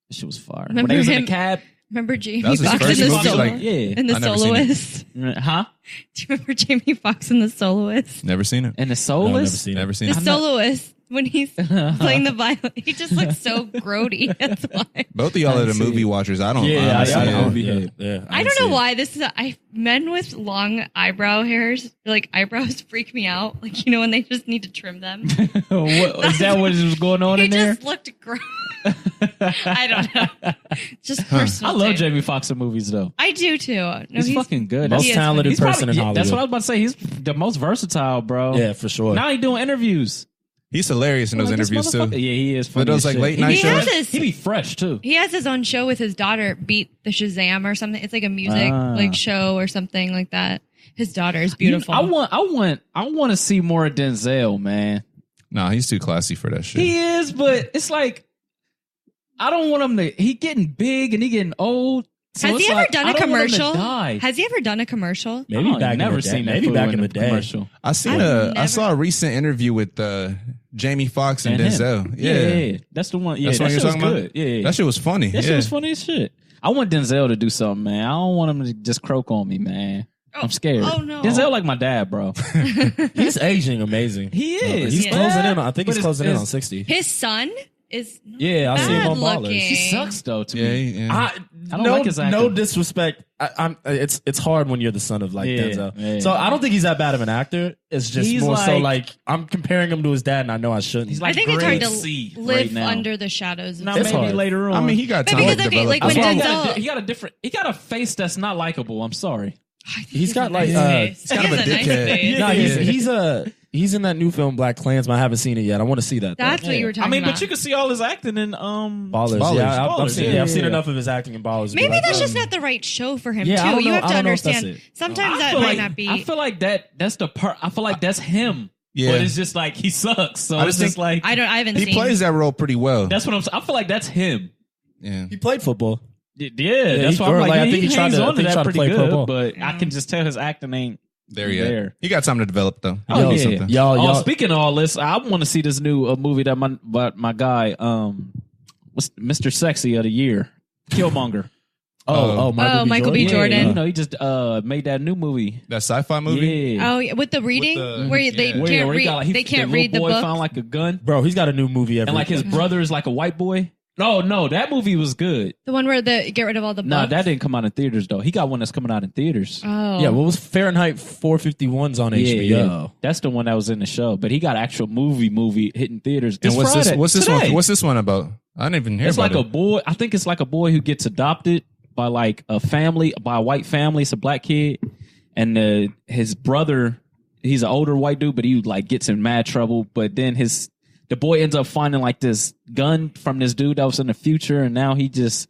That shit was fire. When Remember they was in him- the cab. Remember Jamie That was his Foxx first in the movie, solo- like- Yeah. in the I never seen it. Soloist? Huh? Do you remember Jamie Foxx in the Soloist? Never seen it. And the No, I've never Soulless? seen Never it. seen The it. Soloist when he's playing the violin, he just looks so grody. That's why. Both of y'all I are the see movie it. watchers. I don't. Yeah, honestly, I yeah. know. Yeah, yeah, I don't know why this is. Men with long eyebrow hairs, like eyebrows, freak me out. Like when they just need to trim them. What, is that what was going on He in there? just looked gross. I don't know. Just personal. I love taste. Jamie Foxx in movies though. I do too. No, He's fucking good. Most He is talented He's person probably- in yeah, Hollywood. That's what I was about to say. He's the most versatile, bro. Yeah, for sure. Now he doing interviews. He's hilarious in those Like, this interviews too. motherfucker- Yeah, he is funny. For those as like shit. late night He shows. has his- He be fresh too. He has his own show with his daughter, Beat the Shazam or something. It's like a music like show or something like that. His daughter is beautiful. I want to see more of Denzel, man. Nah, he's too classy for that shit. He is, but it's like I don't want him to. He getting big and he getting old. So Has it's he ever like, done I a don't want him to commercial? die. Has he ever done a commercial? Maybe Oh, back never in the day. seen that Maybe fool back in a the day. commercial. I seen I've I saw a never- recent interview with Jamie Foxx and him. Denzel. Yeah, that's the one. Yeah, That's that what shit you're was talking good. about. Yeah, That shit was funny. that yeah. shit was funny as shit. I want Denzel to do something, man. I don't want him to just croak on me, man. I'm scared. Oh, no. Denzel like my dad, bro. He's aging amazing. He is. He's Yeah. closing in on. I think But he's closing in it's- on 60. His son is not Yeah, I see him bad on Ballers. looking. He sucks though to Yeah, me. yeah. I don't no, like his acting. no disrespect. It's hard when you're the son of like Yeah, Denzel. yeah. So I don't think he's that bad of an actor. It's just He's more so like- like I'm comparing him to his dad, and I know I shouldn't. He's I like think it's hard grade to C live right now. under the shadows of Now It's maybe hard. later on. I mean, he got But time because, to okay, develop. like, That's when why- Denzel- he got a face that's not likable. I'm sorry. I think He's got, a like, nice face. kind He of has a nice dickhead. face. No, he's in that new film Black Klansman. I haven't seen it yet. I want to see that. though. That's what you were talking I mean, about. but you can see all his acting in Ballers. Ballers. Yeah, I've Ballers, seen. yeah, I've seen yeah. enough of his acting in Ballers. to be Maybe like, that's just not the right show for him Yeah, I too. don't You know- have I to don't know if that's understand. it. Sometimes I that feel might like, not be. I feel like that's the part. I feel like that's him. Yeah. But it's just like he sucks. So I it's just just like I haven't He seen. plays that role pretty well. that's what I'm saying. I feel like that's him. Yeah. He played football. Yeah, that's he- why I'm or, like, like, I he think he tried hangs to- I on to think he that tried to pretty play good. football. But I can just tell his acting ain't There yet. there. He got time to develop though. Oh, He'll do yeah. something. Y'all, Speaking of all this, I want to see this new movie that my guy, what's Mr. Sexy of the Year, Killmonger. Michael B. Jordan. You know, he just made that new movie. That sci-fi movie. Yeah. Oh, yeah, with the reading, the- where they yeah. can't Where he read. got, like, They can't the read the little boy book. found like a gun, bro, he's got a new movie every. and like his brother is like a white boy. No, that movie was good. The one where they get rid of all the books. No, that didn't come out in theaters though. He got one that's coming out in theaters. Oh, Yeah, what was Fahrenheit 451's on HBO? Yeah. That's the one that was in the show. But he got actual movie hitting theaters. And This what's Friday, this? What's this today. one? What's this one about? I didn't even hear It's about like it. a boy. I think it's like a boy who gets adopted by like a family, by a white family. It's a black kid, and his brother, he's an older white dude, but he like gets in mad trouble. But then the boy ends up finding like this gun from this dude that was in the future, and now he just.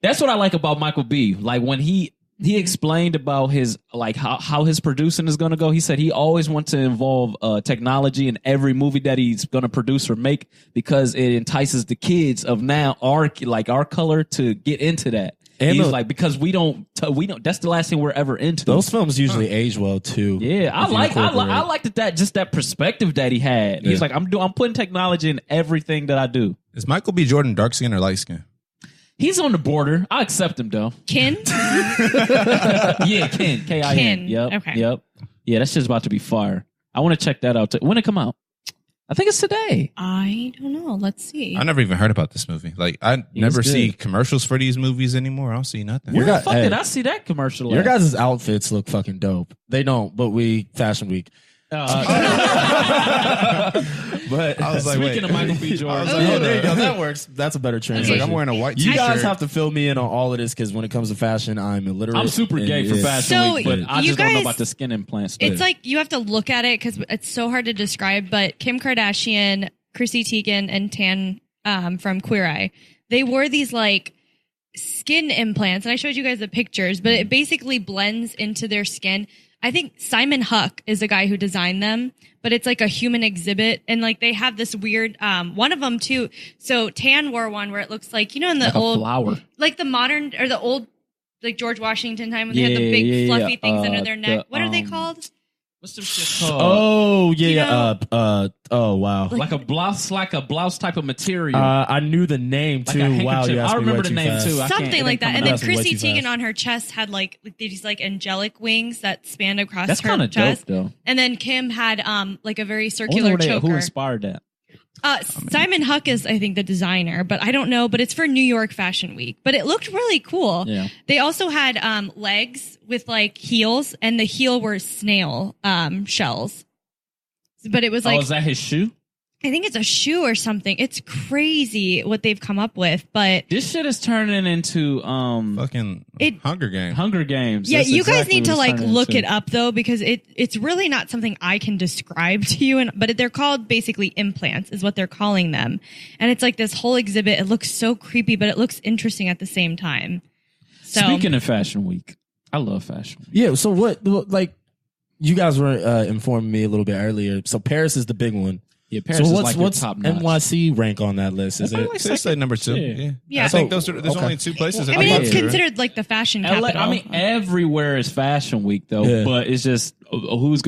That's what I like about Michael B. Like when he explained about his like how his producing is going to go. He said he always wants to involve technology in every movie that he's going to produce or make because it entices the kids of now our color to get into that. And He's the- like, because we don't. That's the last thing we're ever into. Those films usually age well too. Yeah, I if you incorporate. like that perspective that he had. He's like, I'm putting technology in everything that I do. Is Michael B. Jordan dark skin or light skin? He's on the border. I accept him though. Kin. Yeah, Kin. K-I-N. Kin. Yep. Okay. Yep. Yeah, that shit's about to be fire. I want to check that out. When it come out? I think it's today. I don't know. Let's see. I never even heard about this movie. Like I never good. see commercials for these movies anymore. I don't see nothing. Your Where guy- the fuck hey, did I see that commercial? Your at? guys' outfits look fucking dope. They don't, but we Fashion Week. But I was like, Speaking wait. of Michael B. Jordan, I was oh, like, hold there you go. up. That works. That's a better It's translation. like I'm wearing a white You t-shirt. guys have to fill me in on all of this because when it comes to fashion, I'm illiterate. I'm super and gay for it- Fashion So, Week, but I you just don't know guys- about the skin implant stuff. It's like you have to look at it because it's so hard to describe. But Kim Kardashian, Chrissy Teigen, and Tan from Queer Eye, they wore these like skin implants, and I showed you guys the pictures. But it basically blends into their skin. I think Simon Huck is the guy who designed them, but it's like a human exhibit. And like they have this weird, one of them too. So Tan wore one where it looks like, in the like old, a flower. like the modern or the old, like George Washington time when they had the big fluffy things under their neck. What are they called? What's the shit called? Oh yeah. Oh wow. Like a blouse type of material. I knew the name Like too. a Wow, you handkerchief. asked I me remember way the too name fast. too. Something like that. And then That's way Chrissy too Teigen fast. on her chest had like these like angelic wings that spanned across That's her kind of dope, chest. though. And then Kim had like a very I circular wonder choker. who inspired that? Simon Huck is, I think, the designer, but I don't know. But it's for New York Fashion Week. But it looked really cool. Yeah. They also had legs with like heels, and the heel were snail shells. But it was like, Is that his shoe? I think it's a shoe or something. It's crazy what they've come up with. But This shit is turning into Fucking Hunger Games. Hunger Games. yeah, That's you guys exactly need to what it's like turning look into. it up though, because it's really not something I can describe to you. But they're called basically implants, is what they're calling them. And it's like this whole exhibit. It looks so creepy, but it looks interesting at the same time. So Speaking of Fashion Week, I love Fashion Week. Yeah. So what? Like, you guys were informing me a little bit earlier. So Paris is the big one. Yeah, Paris So is like what's top notch. NYC rank on that list? Is it? So it's like number 2. Yeah. Yeah. I think So- there's okay. only 2 places. I mean, that it's do it. considered like the fashion LA, capital. I mean, everywhere is Fashion Week though, Yeah. but it's just who's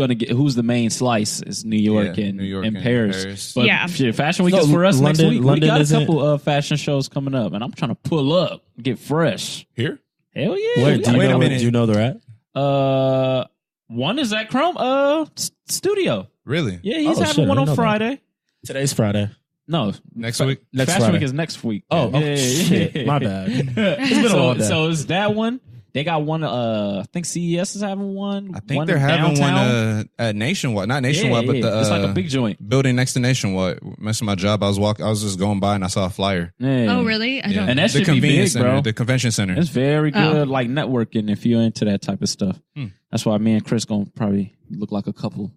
the main slice is New York, Yeah, and, New York and and Paris. Paris. But Yeah. shit, Fashion Week No, is for us next London- week. London We got a isn't- couple of fashion shows coming up, and I'm trying to pull up, get fresh. Here? Hell yeah! Where we do you Wait a know? minute. Do you know they're at? One is at Chrome Studio. Really? Yeah, he's Oh, having shit, one I on didn't know that. Friday. Today's Friday. No, Next week? Next Fashion Friday. Week is next week. Oh, Yeah, shit. yeah. My bad. It's been a long day. So it's that one. They got one. I think CES is having one. I think one they're having downtown. one at Nationwide. Not Nationwide, Yeah, but the it's like a big joint. building next to Nationwide. Messing my job. I was just going by and I saw a flyer. Yeah. Oh, really? I Yeah. don't. And that the should be convenience big, center, bro. the convention center. It's very Oh. good, like networking if you're into that type of stuff. That's why me and Chris gonna probably look like a couple.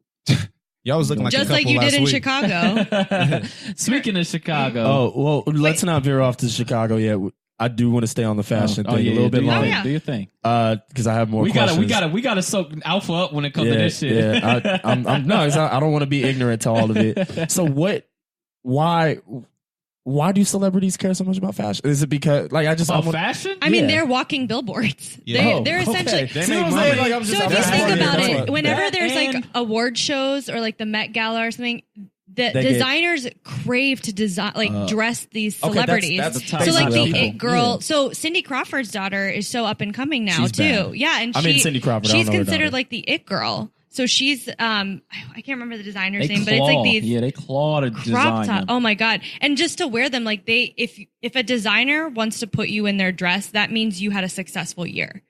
Y'all was looking like Just a like couple you last did in week. Chicago. Speaking of Chicago, Oh well, let's not veer off to Chicago yet. I do want to stay on the fashion thing a little bit do your longer thing, yeah. Do your thing. because I have more We questions. gotta soak Alpha up when it comes yeah, to this shit. Yeah, I'm no, I don't want to be ignorant to all of it. So why do celebrities care so much about fashion? Is it because like I About want, fashion? I mean, Yeah. they're walking billboards. Yeah. They're Oh, essentially. okay. They See make what I'm saying? money. Like, I'm just So if you that's think funny. about That's it, what- whenever that there's like and- award shows or like the Met Gala or something, the They get- designers crave to design, like dress these Okay, celebrities. that's top so like the level. it girl. Yeah. So Cindy Crawford's daughter is so up and coming now She's too. bad. Yeah, and I mean, Cindy Crawford, I don't She's know her considered daughter. like the it girl. So she's I can't remember the designer's They name, claw. but it's like these they claw to crop design top. them. Oh my god! And just to wear them, like if a designer wants to put you in their dress, that means you had a successful year.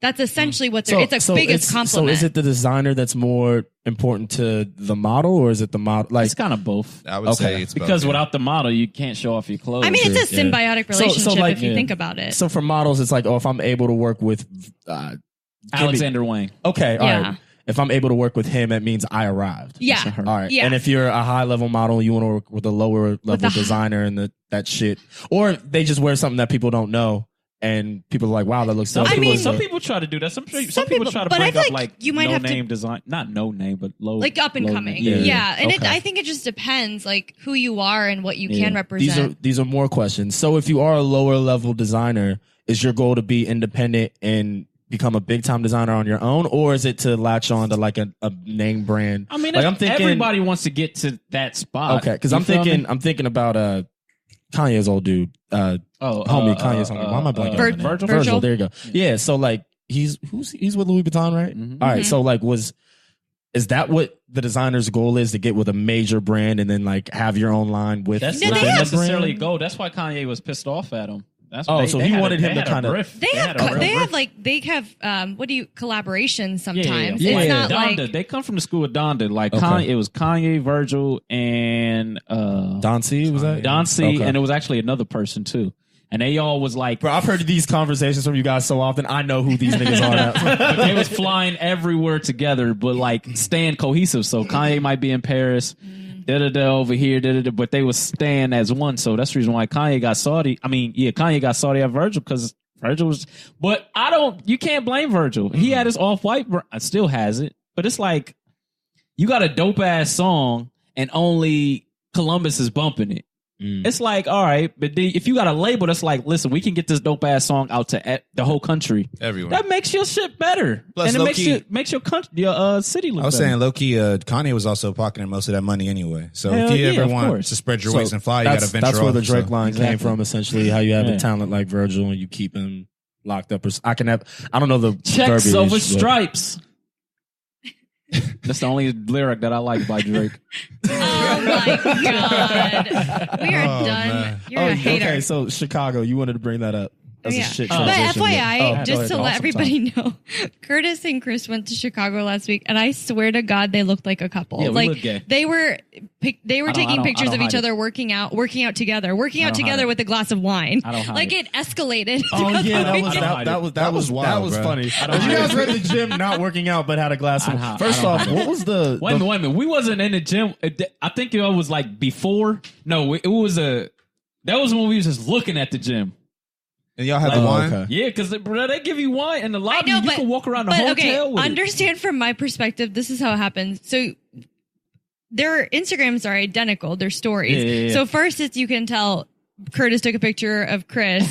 That's essentially what they're. It's a biggest compliment. So is it the designer that's more important to the model, or is it the model? Like It's kind of both. I would Okay. say it's Because both, yeah. without the model, you can't show off your clothes. I mean, it's a Yeah. symbiotic So- relationship like- if you Yeah. think about it. so for models, it's like, oh, if I'm able to work with Alexander Wang. okay, all Yeah. right. If I'm able to work with him, it means I arrived. Yeah. That's her. All right. Yeah. And if you're a high level model, you want to work with a lower level the- designer and that shit, or they just wear something that people don't know, and people are like, "Wow, that looks so Some, cool." people, some people try to do that. Some people people- try to but I bring feel up like like you might no have to- name design, not no name, but low, like up and low coming. name. Yeah. And Okay. I think it just depends, like who you are and what you Yeah. can represent. These are more questions. So if you are a lower level designer, is your goal to be independent and become a big time designer on your own, or is it to latch on to like a name brand? I mean, like I'm thinking everybody wants to get to that spot. okay, because You I'm feel me? thinking about Kanye's old dude, homie Kanye's homie. Why am I blanking? on the name? Virgil. Virgil. There you go. Yeah, so like he's with Louis Vuitton, right? Mhm. All right, so like is that what the designer's goal is, to get with a major brand and then like have your own line with? That's Yeah, not they have- necessarily a goal. That's why Kanye was pissed off at him. That's Oh, so he wanted him to kinda- They have what do you collaborations sometimes. Yeah. It's Yeah. not Donda. like They come from the school of Donda. Like Okay. Kanye, it was Kanye, Virgil, and Don C, was that? Don C, Okay. and it was actually another person too. And they all was like, Bro, I've heard these conversations from you guys so often. I know who these niggas are now. but they was flying everywhere together, but like staying cohesive. So Kanye might be in Paris, over here, but they was staying as one. So that's the reason why Kanye got Saudi. I mean, yeah, Kanye got Saudi at Virgil because Virgil was, but you can't blame Virgil. He had his Off-White, still has it, but it's like, you got a dope ass song and only Columbus is bumping it. It's like, all right, but if you got a label that's like, listen, we can get this dope ass song out to the whole country. Everyone. That makes your shit better. Plus, and it makes your country, your city look better. I was saying, low-key, Kanye was also pocketing most of that money anyway. So Hell if you yeah, ever of want course. to spread your wings and fly, you got to venture That's where off, the Drake so. line came Exactly. from, essentially, how you have Yeah. a talent like Virgil and you keep him locked up. I don't know the Checks verbiage, over but- stripes. That's the only lyric that I like by Drake. Oh my god, we are Oh, done. man. You're a hater. Okay, so Chicago, you wanted to bring that up. That's Yeah. a shit But transition. FYI, Oh, go just ahead. to let Awesome everybody know, Curtis and Chris went to Chicago last week, and I swear to God, they looked like a couple. Yeah, we like look gay. they were taking pictures of each hide it. other, working out together, don't hide it. with a glass of wine. I don't hide like it. it escalated. Oh yeah, I don't hide that was wild, was bro. funny. I don't You hide guys it. were at the gym, not working out, but had a glass I of. don't- First I don't off, hide it. what was the? Wait a minute. We wasn't in the gym. I think it was like before. No, it was that was when we was just looking at the gym. And y'all had the wine? Okay. Yeah, because they give you wine in the lobby. You can walk around the but hotel okay, with it. understand from my perspective, this is how it happens. So their Instagrams are identical, their stories. Yeah. So first it's you can tell Curtis took a picture of Chris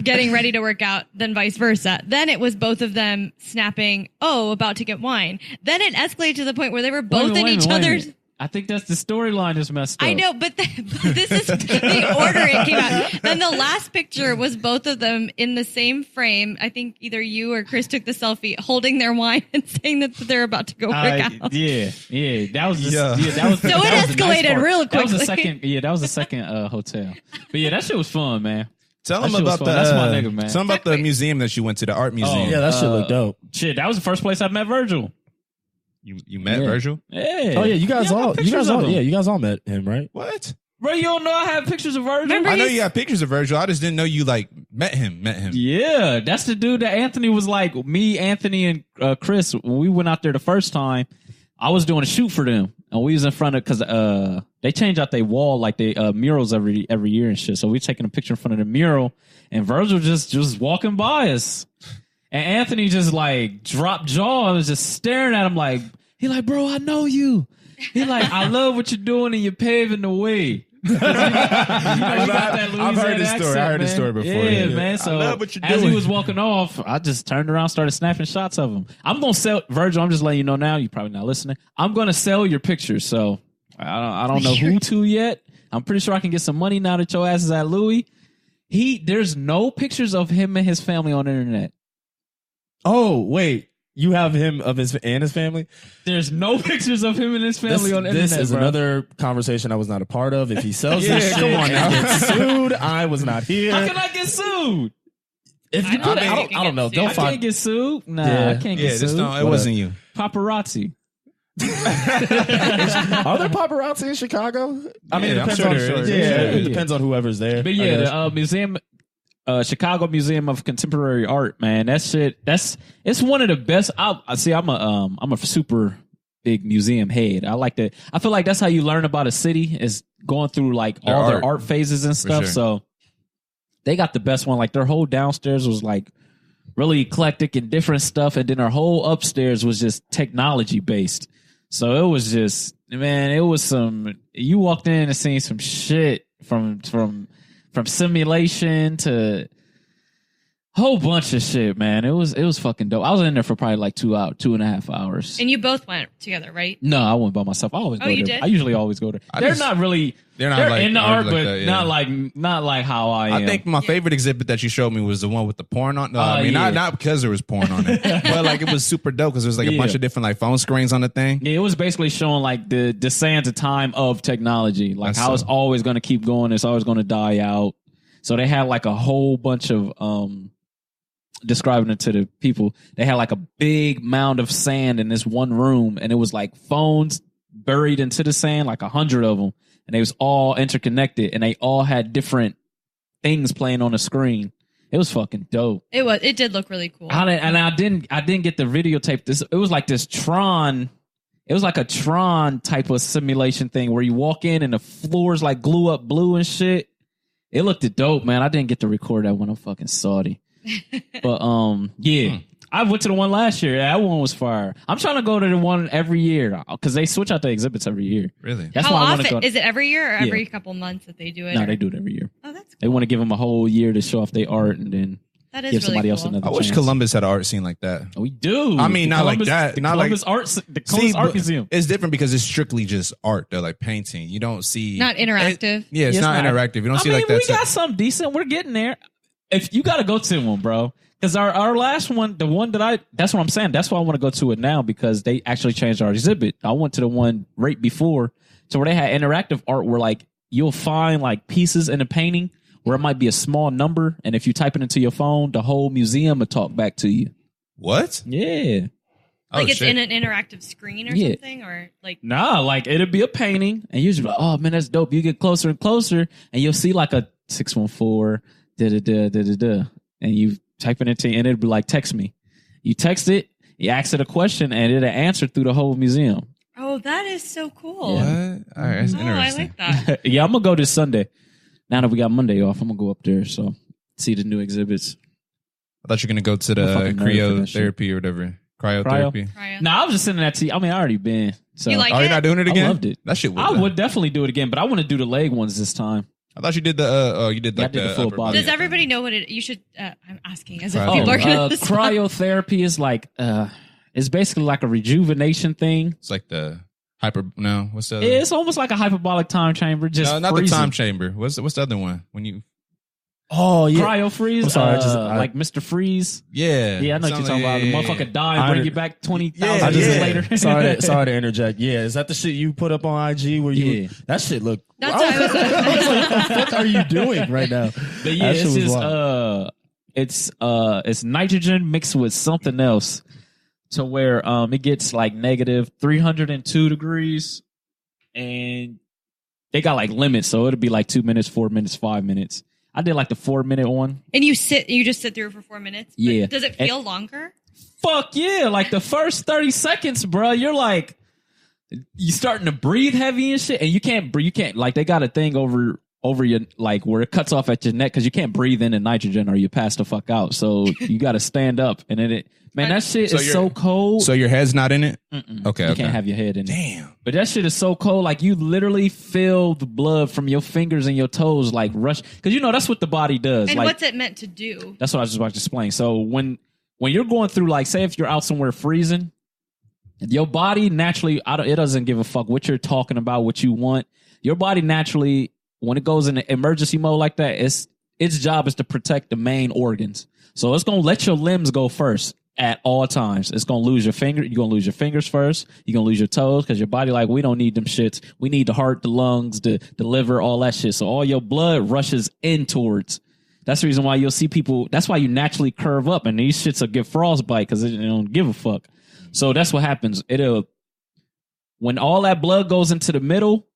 getting ready to work out, then vice versa. Then it was both of them snapping, about to get wine. Then it escalated to the point where they were both in each other's. I think that's the storyline is messed up. I know, but this is the order it came out. Then the last picture was both of them in the same frame. I think either you or Chris took the selfie holding their wine and saying that they're about to go work out. Yeah. That was Yeah. that was So that it was the nice escalated part. real That was the quickly. second. Yeah, that was the second hotel. But yeah, that shit was fun, man. Tell That them shit was about fun. the That's my nigga, man. Tell them about the museum that you went to, the art museum. Yeah, that shit looked dope. Shit, that was the first place I met Virgil. You met Yeah. Virgil? Yeah. Oh yeah, you guys all met him, right? What? Bro, you don't know I have pictures of Virgil? Remember I know he's- you got pictures of Virgil. I just didn't know you like met him. Yeah, that's the dude that Anthony was like. Me, Anthony, and Chris, when we went out there the first time, I was doing a shoot for them, and we was in front of because they change out their wall like they murals every year and shit. So we taking a picture in front of the mural, and Virgil just walking by us, and Anthony just like dropped jaw. I was just staring at him like he like, bro, I know you. He like, I love what you're doing and you're paving the way. I've heard this story. I heard this story before. Yeah, man. So I love what you're as doing. he was walking off, I just turned around, started snapping shots of him. I'm gonna sell Virgil. I'm just letting you know now. You're probably not listening. I'm gonna sell your pictures. So I don't know who to yet. I'm pretty sure I can get some money now that your ass is at Louis. There's no pictures of him and his family on the internet. Oh wait, you have him of his family. There's no pictures of him and his family on the internet. This is bro. another conversation I was not a part of. If he sells Yeah, this come shit on now. and gets sued, I was not here. How can I get sued? If you I put don't it, think you I don't can know. get They'll I find can't get sued. Nah, Yeah. I can't Yeah, get just sued. don't. It wasn't you. Paparazzi. Are there paparazzi in Chicago? I mean, Yeah, it I'm depends sure on there is. yeah, Yeah. it depends on whoever's there. But I yeah, guess. the museum, Chicago Museum of Contemporary Art, man, that shit, it's one of the best. I'm a super big museum head. I like that. I feel like that's how you learn about a city is going through like Their all art. their art phases and stuff. sure. So they got the best one. Like their whole downstairs was like really eclectic and different stuff, and then their whole upstairs was just technology based. So it was just, man, it was you walked in and seen some shit from simulation to whole bunch of shit, man. It was fucking dope. I was in there for probably like 2.5 hours. And you both went together, right? No, I went by myself. I always go you there. did? I usually always go there. They're not in the art, but that, yeah. not like how I am. I think my favorite exhibit that you showed me was the one with the porn on. No, I mean yeah. not because there was porn on it, but like it was super dope because there was like a Yeah. bunch of different like phone screens on the thing. Yeah, it was basically showing like the sands of time of technology, like That's how it's always going to keep going, it's always going to die out. So they had like a whole bunch of describing it to the people. They had like a big mound of sand in this one room, and it was like phones buried into the sand, like 100 of them, and they was all interconnected, and they all had different things playing on the screen. It was fucking dope. It did look really cool. I didn't get the videotape. This it was like this Tron. It was like a Tron type of simulation thing where you walk in and the floors like glue up blue and shit. It looked dope, man. I didn't get to record that when I'm fucking salty. But yeah. I went to the one last year. That one was fire. I'm trying to go to the one every year because they switch out the exhibits every year. Really? How often? Is it every year or every couple months that they do it? No, they do it every year. Oh, that's cool. They want to give them a whole year to show off their art and then that is give somebody really else cool. another I wish chance. Columbus had an art scene like that. We do. I mean, not Columbus, like that. The Not Columbus like the Columbus Art Museum. It's different because it's strictly just art. They're like painting. You don't see Not interactive. It's not interactive. You don't see like that. We got something decent. We're getting there. If you got to go to one, bro. Because our last one, the one that's what I'm saying. That's why I want to go to it now because they actually changed our exhibit. I went to the one right before. So where they had interactive art where like you'll find like pieces in a painting where it might be a small number. And if you type it into your phone, the whole museum will talk back to you. What? Yeah. Like it's in an interactive screen or something? Or like Nah, like it'll be a painting and you're just like, oh man, that's dope. You get closer and closer and you'll see like a 614 da-da-da-da-da-da. And you type it into and it'll be like, text me. You text it, you ask it a question, and it'll answer through the whole museum. Oh, that is so cool. What? All right, that's interesting. I like that. Yeah, I'm gonna go this Sunday. Now that we got Monday off, I'm gonna go up there so see the new exhibits. I thought you were gonna go to the cryotherapy or whatever. Cryotherapy. Cryo. Nah, I was just sending that to you. I mean, I already been. So You like Oh, you're not doing it again? I loved it. That shit was I would definitely do it again, but I want to do the leg ones this time. I thought you did the you did Yeah, like I did the full upper body. Does everybody know what it? You should. I'm asking as if Cryo- people are going to. Cryotherapy is like it's basically like a rejuvenation thing. It's like the what's the other? It's almost like a hyperbolic time chamber. Just No, not freezing. the time chamber. What's the other one? When you Oh yeah. Cryo freeze. I'm sorry, like Mr. Freeze. Yeah. Yeah, I know what you're talking about. The motherfucker die and bring you back 20,000 Yeah, years yeah. later. sorry to interject. Yeah, is that the shit you put up on IG where you? Yeah. That shit look. That's what I was. What the fuck are you doing right now? But yeah, That shit it's was just wild. it's nitrogen mixed with something else to where it gets like negative 302 degrees, and they got like limits, so it'll be like 2 minutes, 4 minutes, 5 minutes. I did like the 4 minute one. And you just sit through for 4 minutes. But Yeah. Does it feel longer? Fuck yeah! Like the first 30 seconds, bro, you're like you starting to breathe heavy and shit, and you can't breathe. You can't like they got a thing over your like where it cuts off at your neck because you can't breathe in the nitrogen or you pass the fuck out. So you got to stand up, and then that shit is so cold. So your head's not in it? Okay. You can't have your head in it. Damn. But that shit is so cold. Like you literally feel the blood from your fingers and your toes like rush because that's what the body does. And like, what's it meant to do? that's what I was just about to explain. So when you're going through like say if you're out somewhere freezing, your body naturally it doesn't give a fuck what you're talking about, what you want. Your body naturally when it goes in emergency mode like that, its job is to protect the main organs. So it's gonna let your limbs go first at all times. It's gonna lose your finger. You're gonna lose your fingers first. You're gonna lose your toes because your body like we don't need them shits. We need the heart, the lungs, the liver, all that shit. So all your blood rushes in towards. That's the reason why you'll see people. That's why you naturally curve up, and these shits will get frostbite because they don't give a fuck. So that's what happens. When all that blood goes into the middle,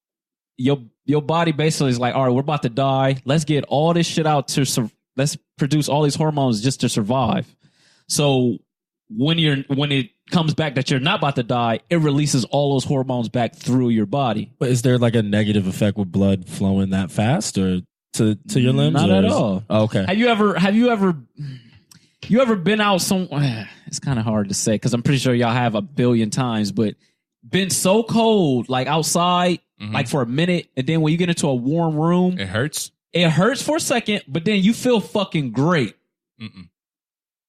your body basically is like, all right, we're about to die. Let's get all this shit out let's produce all these hormones just to survive. So when it comes back that you're not about to die, it releases all those hormones back through your body. But is there like a negative effect with blood flowing that fast or to your limbs? Not at all. Oh, okay. Have you ever been out it's kind of hard to say because I'm pretty sure y'all have a billion times, but been so cold like outside like for a minute, and then when you get into a warm room, It hurts. it hurts for a second, but then you feel fucking great.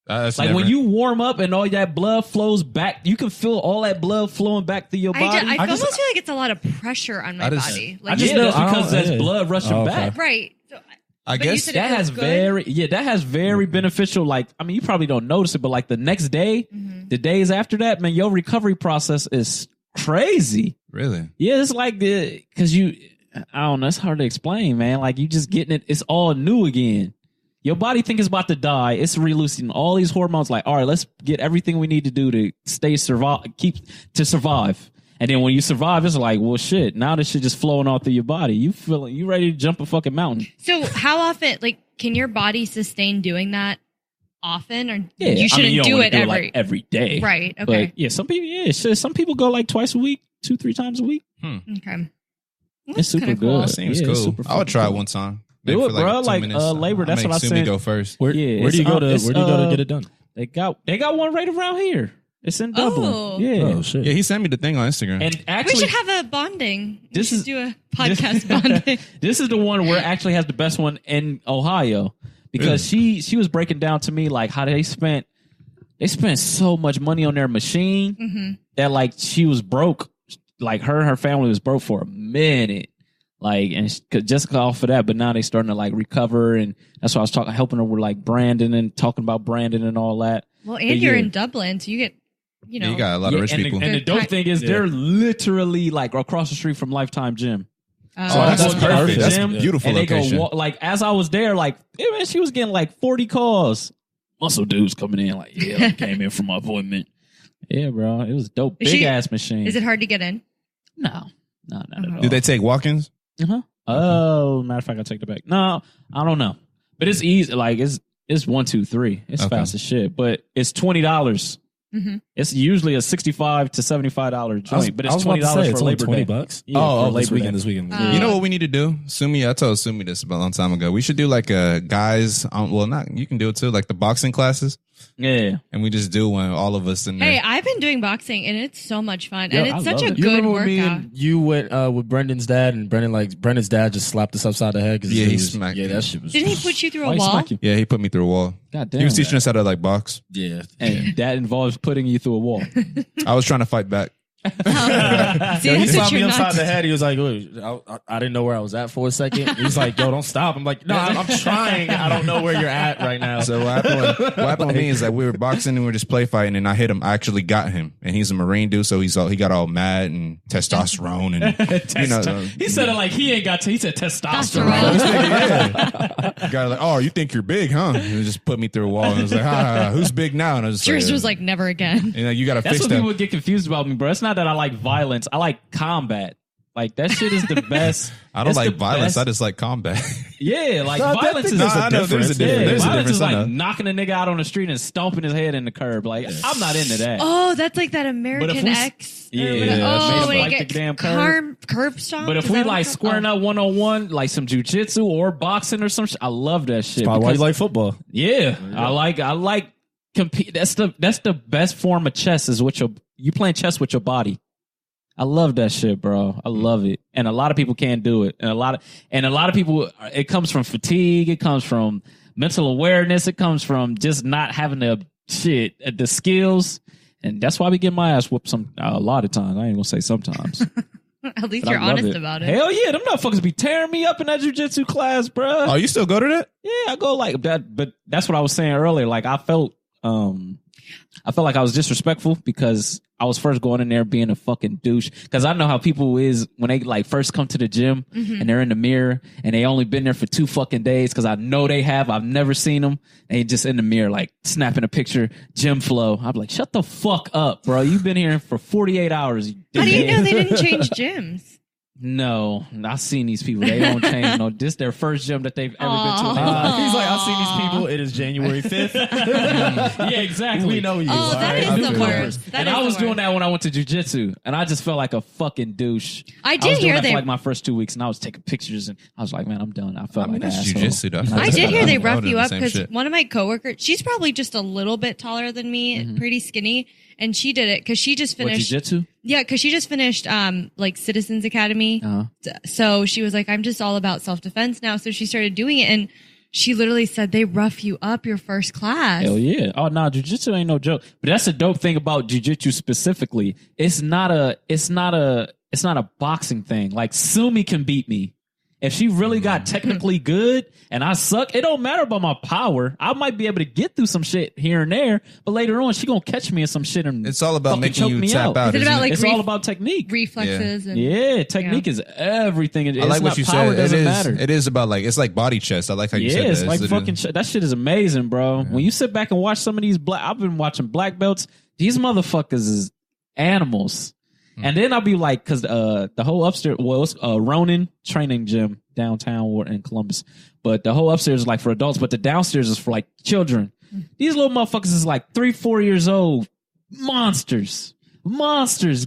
That's Like when you warm up and all that blood flows back, you can feel all that blood flowing back through your body. I almost feel like it's a lot of pressure on my body. Like, That's because that's blood rushing okay. back. right. So, I but you guess said That it has feels good? very beneficial. Like, I mean, you probably don't notice it, but like the next day, the days after that, man, your recovery process is crazy. Really? Yeah, it's like because I don't know, it's hard to explain, man. Like you just getting it, it's all new again. Your body think it's about to die. It's releasing all these hormones. Like, all right, let's get everything we need to do to survive. And then when you survive, it's like, well, shit. Now this shit just flowing all through your body. You ready to jump a fucking mountain? So how often, like, can your body sustain doing that often, or Yeah, you shouldn't don't do wanna it like every day, Right. Okay. But yeah, some people go like twice a week, 2-3 times a week. Okay. Well, It's super kinda cool. good. That seems Yeah, cool. it's super I would fucking try it cool. one time. maybe Do for it, bro. 2 Like minutes. Labor. I'll That's make what I Sumie said. go first. Where do you go to get it done? They got one right around here. It's in Dublin. Oh. Yeah. Oh shit. Yeah, he sent me the thing on Instagram. And We actually, should have a bonding. This we is- should do a podcast bonding. this is the one where it actually has the best one in Ohio because she was breaking down to me like how they spent so much money on their machine that like she was broke, like her and her family was broke for a minute, like and just off of that. But now they starting to like recover, and that's why I was helping her with like branding and talking about branding and all that. Well, and But you're yeah. in Dublin, so you get, you know. you got a lot of rich and people. and the dope Good thing is they're literally like across the street from Lifetime Gym. Oh, So I that's go to her perfect. That's gym, a beautiful and they location. go like as I was there, like man, she was getting like 40 calls. Muscle dudes coming in like, yeah, I came in for my appointment. Yeah, bro, it was dope. Is Big she- ass machine. is it hard to get in? No, not at all. Do they take walk-ins? Uh-huh. Oh, matter of fact, I take that back. No, I don't know, but it's easy. Like it's 1, 2, 3. It's Okay. fast as shit, but it's $20. It's usually a $65 to $75 joint, but it's $20 for it's only Labor $20. Day. Yeah, oh, for this Labor weekend. Day. This weekend. Oh. You know what we need to do? Sumie, I told Sumie this about a long time ago. We should do like a guys, well, not, you can do it too, like the boxing classes. Yeah. And we just do one, all of us in there. Hey, I've been doing boxing and it's so much fun. Yeah, and I it's such love a it. You good remember when me workout. and you went with Brendan's dad, and Brendan's dad just slapped us upside the head because Yeah, he smacked Yeah, you. that shit was. Didn't he put you through Why a you wall? smack you? Yeah, he put me through a wall. God damn. He was teaching us how to like box. Yeah, And that involves putting you through a wall. I was trying to fight back. See, Yo, he that's what slapped me you're upside not. the head. He was like, "Wait, I didn't know where I was at for a second." He's like, "Yo, don't stop." I'm like, "No, I'm trying. I don't know where you're at right now." So what happened with me is that we were boxing and we were just play fighting, and I hit him. I actually got him, and he's a Marine dude, so he got all mad and testosterone, and you know, He said it like he ain't got to. He said testosterone. Guy like, oh, you think you're big, huh? And he just put me through a wall, and I was like, who's big now? And I was Driss like, was like, never again. you know, you got to That's fix what that. people would get confused about me, bro. It's not that I like violence. I like combat. Like that shit is the best. I don't It's like the violence. best. I just like combat. Yeah, like No, I violence think is there's a I know there's a difference. difference. Yeah, There's a violence difference. is I like know. knocking a nigga out on the street and stomping his head in the curb. Like I'm not into that. Oh, that's like that American we- X. or Yeah, whatever. made Oh, him when he like the gets damn curb. curb stomp. But if we like squaring up 1-on-1, like some jujitsu or boxing or some shit, I love that shit. Probably why you because- like football. Yeah, I like compete. That's the best form of chess is with you playing chess with your body. I love that shit, bro. I love it, and a lot of people can't do it, and a lot of people. It comes from fatigue. It comes from mental awareness. It comes from just not having the skills, and that's why we get my ass whooped a lot of times. I ain't gonna say sometimes. At least But I you're love honest about it. Hell yeah, them motherfuckers be tearing me up in that jujitsu class, bro. Oh, you still go to that? Yeah, I go like that, but that's what I was saying earlier. Like I felt like I was disrespectful because I was first going in there being a fucking douche. Because I know how people is when they like first come to the gym and they're in the mirror and they only been there for 2 fucking days. Because I know they have. I've never seen them. They just in the mirror like snapping a picture, gym flow. I'm like, shut the fuck up, bro. You've been here for 48 hours. How do you know they didn't change gyms? No, I've seen these people. They don't change. No, this their first gym that they've ever been to. in their life. He's like, I've seen these people. It is January 5th. Yeah, exactly. We know you. Oh, all that right? is I the feel you. worst. And I was doing that when I went to jujitsu, and I just felt like a fucking douche. I I did was doing hear that they. for like my first 2 weeks, and I was taking pictures, and I was like, man, I'm done. I felt like an that's asshole. jujitsu, though. I did hear they I rough would've you done the up same because shit. one of my coworkers, she's probably just a little bit taller than me, pretty skinny, and she did it because she just What, finished. jujitsu? Yeah, because she just finished like Citizens Academy. Uh-huh. So she was like, I'm just all about self defense now. So she started doing it, and she literally said they rough you up your first class. Hell yeah. Oh, no, jujitsu ain't no joke. But that's the dope thing about jujitsu specifically. It's not a boxing thing. Like Sumie can beat me. If she really got technically good and I suck, it don't matter about my power. I might be able to get through some shit here and there, but later on she gonna catch me in some shit and It's all about fucking making choke you me tap out. Is it isn't about, like, It's all about technique. Reflexes and Yeah, technique is everything. I like what you power said. doesn't matter. It is about like it's like body chest. I like how you Yeah, said that. it's like It is- fucking that shit is amazing, bro. When you sit back and watch some of these I've been watching black belts. These motherfuckers is animals. And then I'll be like, because the whole upstairs, well, it's Ronin training gym downtown or in Columbus, but the whole upstairs is like for adults, but the downstairs is for like children. These little motherfuckers is like 3-4 years old, monsters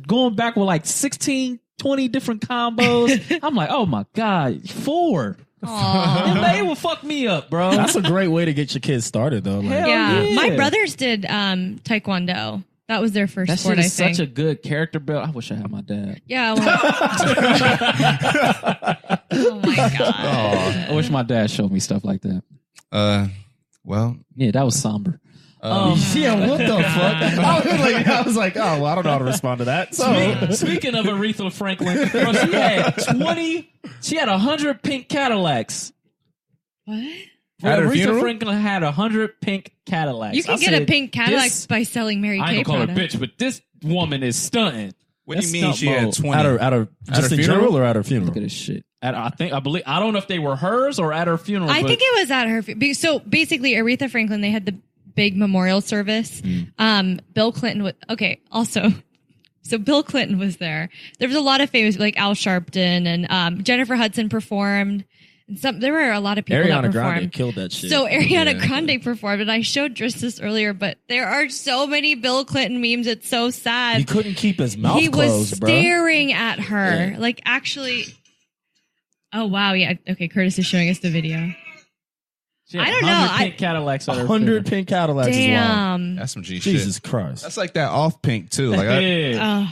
going back with like 16, 20 different combos. I'm like, oh my god, 4. Aw. They will fuck me up, bro. That's a great way to get your kids started, though. Like, Hell Yeah. yeah. My brothers did Taekwondo. That was their first That sport, shit I is think. such a good character build. I wish I had my dad. Yeah. Well, oh my god. I wish my dad showed me stuff like that. Well, Yeah, that was somber. yeah, what the fuck? I was like, oh, well, I don't know how to respond to that. So, Speaking of Aretha Franklin, bro, she had 100 pink Cadillacs. What? At her Aretha funeral? Franklin had 100 pink Cadillacs. You can I get a said, pink Cadillac this- by selling Mary I Kay ain't gonna call her products. bitch, but this woman is stunting. what do That's you mean stunt she had mode. 20? at her just in funeral? general or at her Look funeral? at this shit. I don't know if they were hers or at her funeral. I but think it was at her. So basically, Aretha Franklin, they had the big memorial service. Bill Clinton was also. So Bill Clinton was there. There was a lot of famous, like Al Sharpton and Jennifer Hudson performed. And there were a lot of people that Ariana performed. Grande killed that shit. So Ariana Grande performed, and I showed Driss this earlier, but there are so many Bill Clinton memes. It's so sad. he couldn't keep his mouth He closed, was bro. staring at her, Yeah. like actually. Oh wow, yeah. Okay, Curtis is showing us the video. she had I don't know, 100 I- pink Cadillacs at her 100 funeral. pink Cadillacs is wild. Damn. That's some G Jesus shit. Christ. That's like that off pink too. Like Yeah.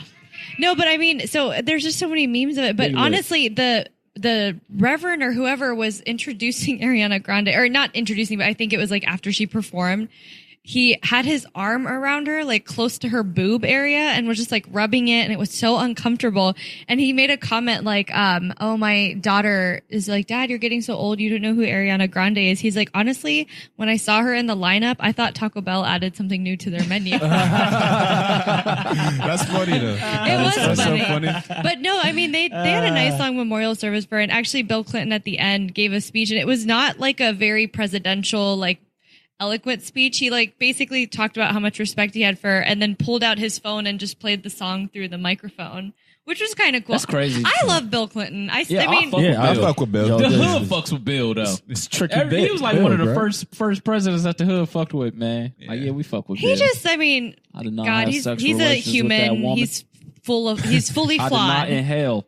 No, but I mean, so there's just so many memes of it. But Big lit. honestly, the Reverend or whoever was introducing Ariana Grande, or not introducing, but I think it was like after she performed, he had his arm around her, like close to her boob area, and was just like rubbing it, and it was so uncomfortable. And he made a comment like, oh, my daughter is like, Dad, you're getting so old, you don't know who Ariana Grande is. He's like, honestly, when I saw her in the lineup, I thought Taco Bell added something new to their menu. that's funny though. It was That's funny. so funny. But no, I mean, they had a nice long memorial service for her. And actually, Bill Clinton at the end gave a speech, and it was not like a very presidential, like eloquent speech. He like basically talked about how much respect he had for her, and then pulled out his phone and just played the song through the microphone, which was kind of cool. That's crazy. I love Bill Clinton. I Yeah, mean, fuck with I Bill. fuck with Bill. Yo, The this hood is- fucks with Bill though. It's tricky. He was like Bill, one of the bro. first presidents that the hood fucked with, man. Like, yeah, we fuck with he Bill. just, I mean, I did not God, have he's sexual a relations with that human. woman. He's fully I did not flawed. inhale.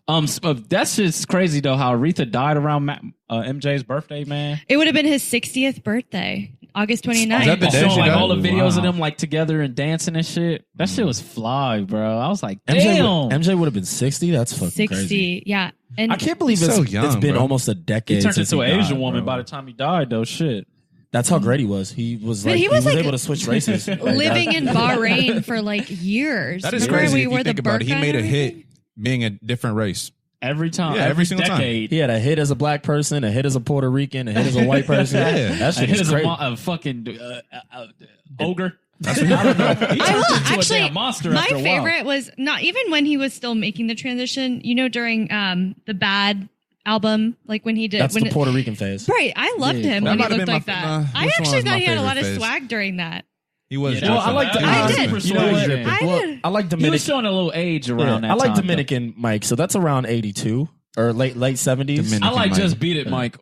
That's just crazy though. How Aretha died around MJ's birthday, man. It would have been his 60th birthday, August 29th. Is that the day Showing she like died? all the videos of Wow. them like together and dancing and shit. That shit was fly, bro. I was like, MJ, damn. MJ would have been 60. That's fucking 60, crazy. yeah. And I can't believe He's it's, so young, it's been bro. almost a He decade. turned since into an he Asian died, woman bro. by the time he died, though. Shit. That's how great he was. He was But like he was like- able to switch races. Like, living that- in Bahrain for like years. That is Remember crazy. we If you wore the think about it, he burqa made a and hit everything? being a different race. Every time, Yeah, every single time. decade. He had a hit as a black person, a hit as a Puerto Rican, a hit as a white person. Yeah. That shit His is crazy. a fucking ogre. That's what I don't know. He I turned will into a actually. damn monster My after a while. favorite was not even when he was still making the transition. You know, during the Bad album, like when he did. That's when the Puerto Rican phase. Right, I loved Yeah, him that when he might have looked been like my- that. I which one actually was thought my he had a favorite lot of phase? swag during that. He was. Yeah, I like the. I did. super You know, swag. what? I Well, did. I like He was Dominican. showing a little age around that I like time, Dominican Mike. So that's around 82 or late 70s. Dominican. though. I like Mike. Just Beat It, Mike.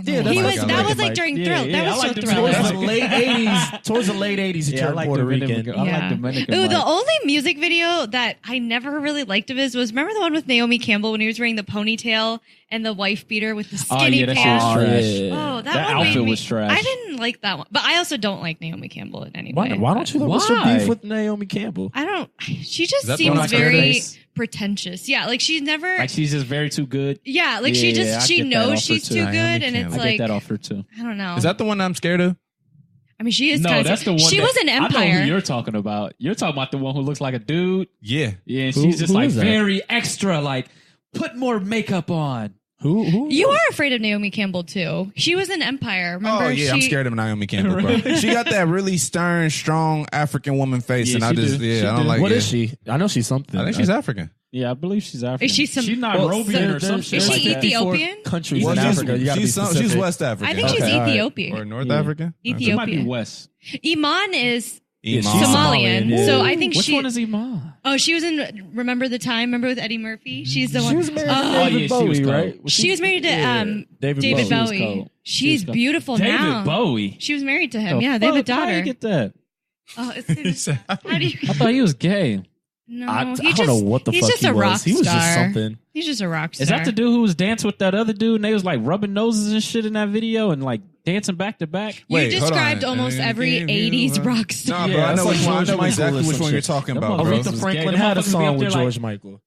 Yeah, that's He like was. I That like was it, like Mike. during Yeah, Thrill. yeah, That I was like so the Thriller. Towards the late 80s. Towards the late 80s, he turned Puerto Rican. I like Dominican. Ooh, Mike. the only music video that I never really liked of his was, remember the one with Naomi Campbell when he was wearing the ponytail and the wife beater with the skinny yeah, that shit pants? was trash. Oh, that That one outfit made me, was trash. I didn't like that one, but I also don't like Naomi Campbell in any way. Why don't you? What's your Why? beef with Naomi Campbell? I don't. She just Is that the seems one like her very face? pretentious. Yeah, like she's never. Like she's just very too good. yeah, like she Yeah, just I she get that knows off her she's too. too Naomi good, and Campbell. it's I like get that off her too. I don't know. Is that the one I'm scared of? I mean, she is. No, kind that's the one. She that- was an I know Empire. who you're talking about. You're talking about the one who looks like a dude. Yeah. Yeah, and Who- she's just who like is that? very extra. Like put more makeup on. Who? You are afraid of Naomi Campbell too. She was an Empire. Remember? Oh yeah, I'm She- scared of Naomi Campbell, bro. She got that really stern, strong African woman face, Yeah, and I she just do. yeah, She I don't do. like. What yeah. is she? I know she's something. I think she's African. Yeah, I believe she's African. Is she some- She's not Well, Robian or some there's- shit Is like she that. Ethiopian? countries Well, in she's, Africa. You gotta be she's specific. West African. I think she's Okay, all right. Ethiopian. or North Yeah. African. Ethiopia. She might be West. Iman is Yeah, she's Iman. Somalian. yeah. So I think Which she. one is Iman? Oh, she was in Remember the Time? Remember with Eddie Murphy? She's the She one. was married to Oh, David yeah, she was Bowie, cold. right? she was married to David David Bowie. She was Bowie. cold. She's She was cold. beautiful David now. Bowie. She was married to him. The Yeah, they have a fuck? How daughter. you get that? Oh, it's how do you? I thought he was gay. No, I don't know what the he's fuck just he a was. rock He was just star. something. He's just a rock star. Is that the dude who was dancing with that other dude and they was like rubbing noses and shit in that video and like dancing back to back? You Wait, hold described on. almost every 80s rock star. Nah, bro, I know it's which like one. I George know Michael exactly or which some one you're shit. talking Them about, bro. motherfuckers Aretha was Franklin gay. had a Them motherfuckers be song up with there like, George Michael.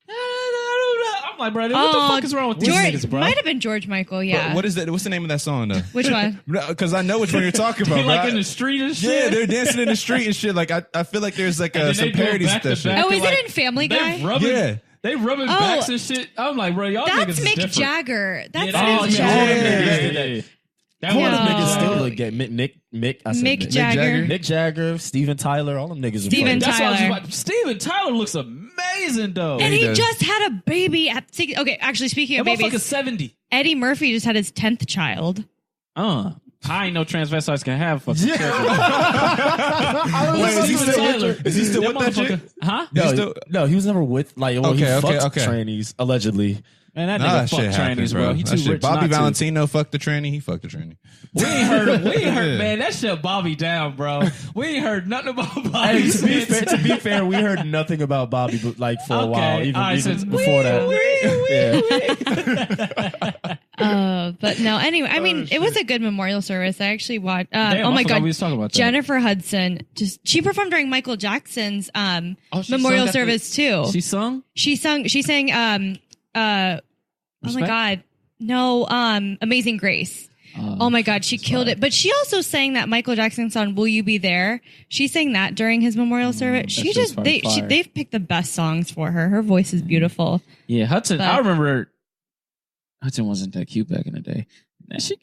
I'm like, bro, what the fuck is wrong with these niggas, bro? Might have been George Michael, yeah. But what is that? What's the name of that song, though? Which one? Because I know which one you're talking They about. like bro. in the street and Yeah, shit. they're dancing in the street and shit. Like I feel like there's like And then some they go parodies back to that to shit. back Oh, and is it like, in Family Guy? They rubbing, Yeah. they rubbing Oh, backs and shit. I'm like, bro, y'all niggas That's is Mick different. Jagger. That's Yeah, Mick yeah, Jagger. yeah. That All one them No. niggas still look gay. Mick Jagger. Mick Jagger, Steven Tyler, all them niggas are Steven fucking- That's what I was Tyler. just about. Steven Tyler looks amazing though. And he he does. just had a baby at 6. Okay, actually, speaking of That motherfucker's babies, 70. Eddie Murphy just had his 10th child. I ain't know transvestites can have fucking children. Wait, is he Steven still Tyler. with- is he still That with that chick? motherfucker- Huh? He's No, still- no, he was never with like. Well, he Okay, fucked okay. trannies allegedly. Man, that Nah, nigga that fuck shit happens, trannies, bro. He That too shit- rich Bobby not to. Valentino fucked the tranny. He fucked the tranny. We ain't heard. We ain't heard. Yeah. Man, that shit Bobby down, bro. We ain't heard nothing about Bobby. Hey, since. to be fair, we heard nothing about Bobby, but like for a Okay, while, even, all right, even since- before that. But no, anyway, I mean, it was a good memorial service. I actually watched. Damn, Oh I my forgot God. we was talking about that. Jennifer Hudson, she performed during Michael Jackson's Oh, she memorial sung at service too. She sung. She sang oh my Respect? God, no, Amazing Grace. Oh my God, she killed it. But she also sang that Michael Jackson song, "Will You Be There?" She sang that during his memorial service. She shit was just fucking fire. they've picked the best songs for her. Her voice is beautiful. Yeah, Hudson. But- I remember Hudson wasn't that cute back in the day. Now she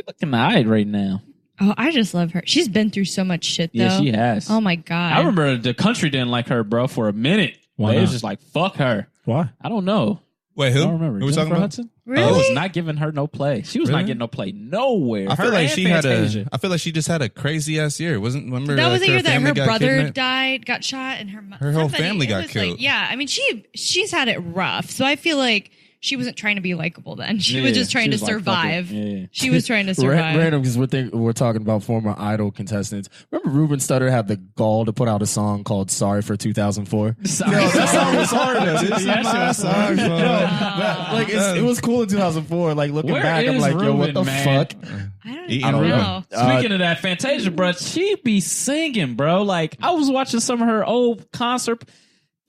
looking eyed right now. Oh, I just love her. She's been through so much shit though. Yeah, she has. Oh my God. I remember the country didn't like her, bro, for a minute. Why It was not? just like, fuck her. Why? I don't know. Wait, I who? don't remember. Who we Jennifer talking about? Hudson? Really? I was not giving her no play. She was not Really? getting no play nowhere. I feel Her like and she had Fantasia. I feel like she just had a crazy ass year. Wasn't remember that was like, the year that family her got brother kidnapped? died, got shot, and her whole somebody- family it got was like- killed. yeah, I mean she's had it rough. So I feel like she wasn't trying to be likable then. She was Yeah, just trying she to was like, fuck it. survive. Yeah. She was trying to survive. Random because we're talking about former Idol contestants. Remember Ruben Studdard had the gall to put out a song called "Sorry" for 2004. Sorry. that song was hard though. This is Yeah, that shit my was song, hard. bro. Like it was cool in 2004. Like looking Where back, I'm is like, yo, what Ruben, the man? fuck? I don't Eating even Ruben. know. Speaking of that, Fantasia, bro, she be singing, bro. Like, I was watching some of her old concert.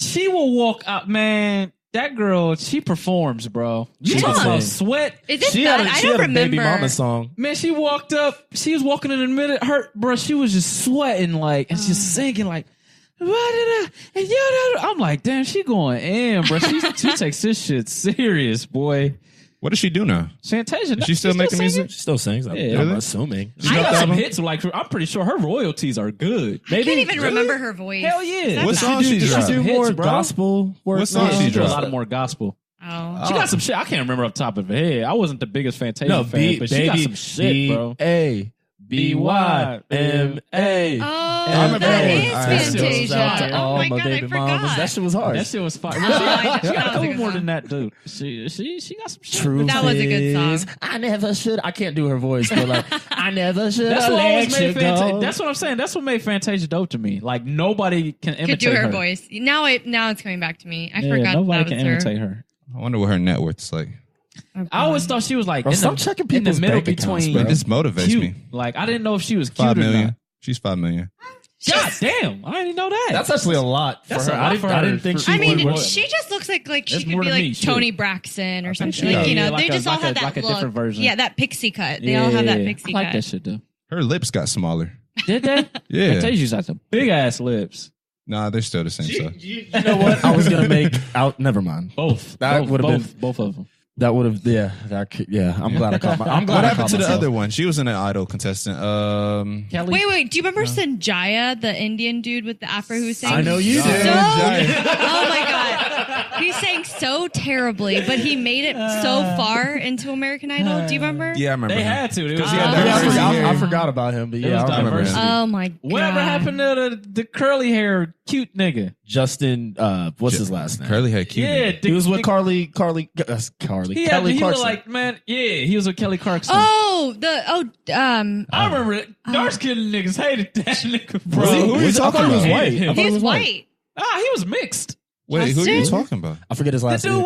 She will walk out, man. That girl, she performs, bro. You She talking about insane. sweat? Is it She that? had I she don't had a Baby remember. Mama song. Man, she walked up. She was walking in the middle. Her, bro, she was just sweating, like, and just singing, like, and I'm like, damn, she going in, bro. She takes this shit serious, boy. What does she do now? Fantasia, Is she still making singing? music? She still sings. I'm Yeah. assuming. She I got don't- some hits. Like, I'm pretty sure her royalties are good. I can't even Really? remember her voice. Hell yeah. Is that What bad? song she Did dropped? she do Hits, more bro. gospel work? What song Yeah, she she do a dropped? lot of more gospel. Oh. She got some shit. I can't remember off the top of her head. I wasn't the biggest Fantasia fan, but she got some shit, bro. B-Y-M-A. Oh, I remember that that one. is That shit was Fantasia. fire. Oh my God, I forgot. That shit was hard. That shit was fire. I She got that a was a couple good more song. than that, dude. She got some shit. Truth That was a good is, song. I never should. I can't do her voice, but like, I never should That's have what always let you made Fantasia. go. That's what I'm saying. That's what made Fantasia dope to me. Like nobody can imitate Could do her her voice. Now it's coming back to me. I Yeah, forgot nobody that can was imitate her. her. I wonder what her net worth's like. Oh, I always God. thought she was like Bro, in, stop the, checking in the people's middle bank accounts, between bro. This motivates cute. me. Like I didn't know if she was cute 5 or not. million. She's 5 million. God damn, I didn't know that. That's actually a lot for That's her. a lot for I her. didn't think she I mean, would. she just looks like she That's could more be than like me, shit. Tony Braxton or something. she Like, does. you know, Yeah, they just all have that like a look. different version. Yeah, that pixie cut. They all have that pixie I like cut. that shit though. Her lips got smaller. Did they? Yeah. Fantasia's got some big ass lips. Nah, they're still the same size. You know what? I was gonna make out. Never mind. Both. That Both- would've been- both of them. That would have. Yeah. That could, yeah. I'm glad I caught my. I'm glad What I happened caught to the myself. other one? She was an Idol contestant. Kelly. Wait. Do you remember Sanjaya, the Indian dude with the afro who sang? I know you so, did. Oh my God. He sang so terribly, but he made it so far into American Idol. Do you remember? Yeah, I remember. They him. had to. It was he had Yeah, that crazy hair. I forgot about him, but It yeah, was I remember diversity. him. Oh my God. Whatever happened to the curly hair cute nigga? Justin. What's his last name? Curly hair, cute. Yeah, He was with Carly. Kelly He Clarkson. was like, man, yeah, he was with Kelly Clarkson. I remember it. Dark skinned niggas hated that nigga, bro. Was he? Who are you talking I thought about? he was White. him. I thought He he was was white. white. He was mixed. Wait, who are you Justin? talking about? I forget his The last dude name.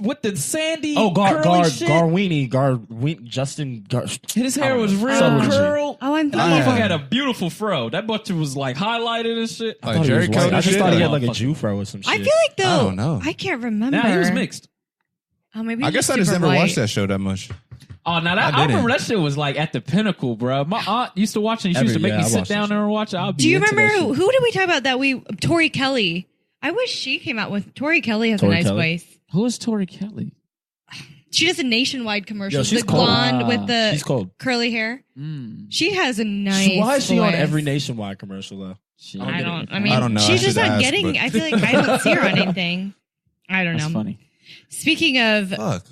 with the sandy Garweenie, shit. Justin. His hair was real Something. curl. Oh, I'm And that thinking. motherfucker had a beautiful fro. That butcher was like highlighted and shit. Like Jerry Coat. I just shit? thought he had Like- like a Jew fro or some shit. I feel like though. I don't know. I can't remember. Nah, he was mixed. Oh, maybe. I he's guess I just super never white. watched that show that much. Oh, now I I remember didn't. that shit was like at the pinnacle, bro. My aunt used to watch it. And she used to make Yeah, me I sit watched down that there and watch it. I'll be Do you into remember that shit. who did we talk about that we Tori Kelly? I wish she came out with Tori Kelly has Tori a nice Kelly? voice. Who is Tori Kelly? She does a nationwide commercial. Yo, she's the cold. blonde with She's the cold. curly hair. Mm, She has a nice. Why is she on voice. every nationwide commercial though? she- I don't. I I mean, don't know. I she's just should not ask, getting. but- I feel like I don't see her on anything. I don't That's know. funny. Speaking of Fuck.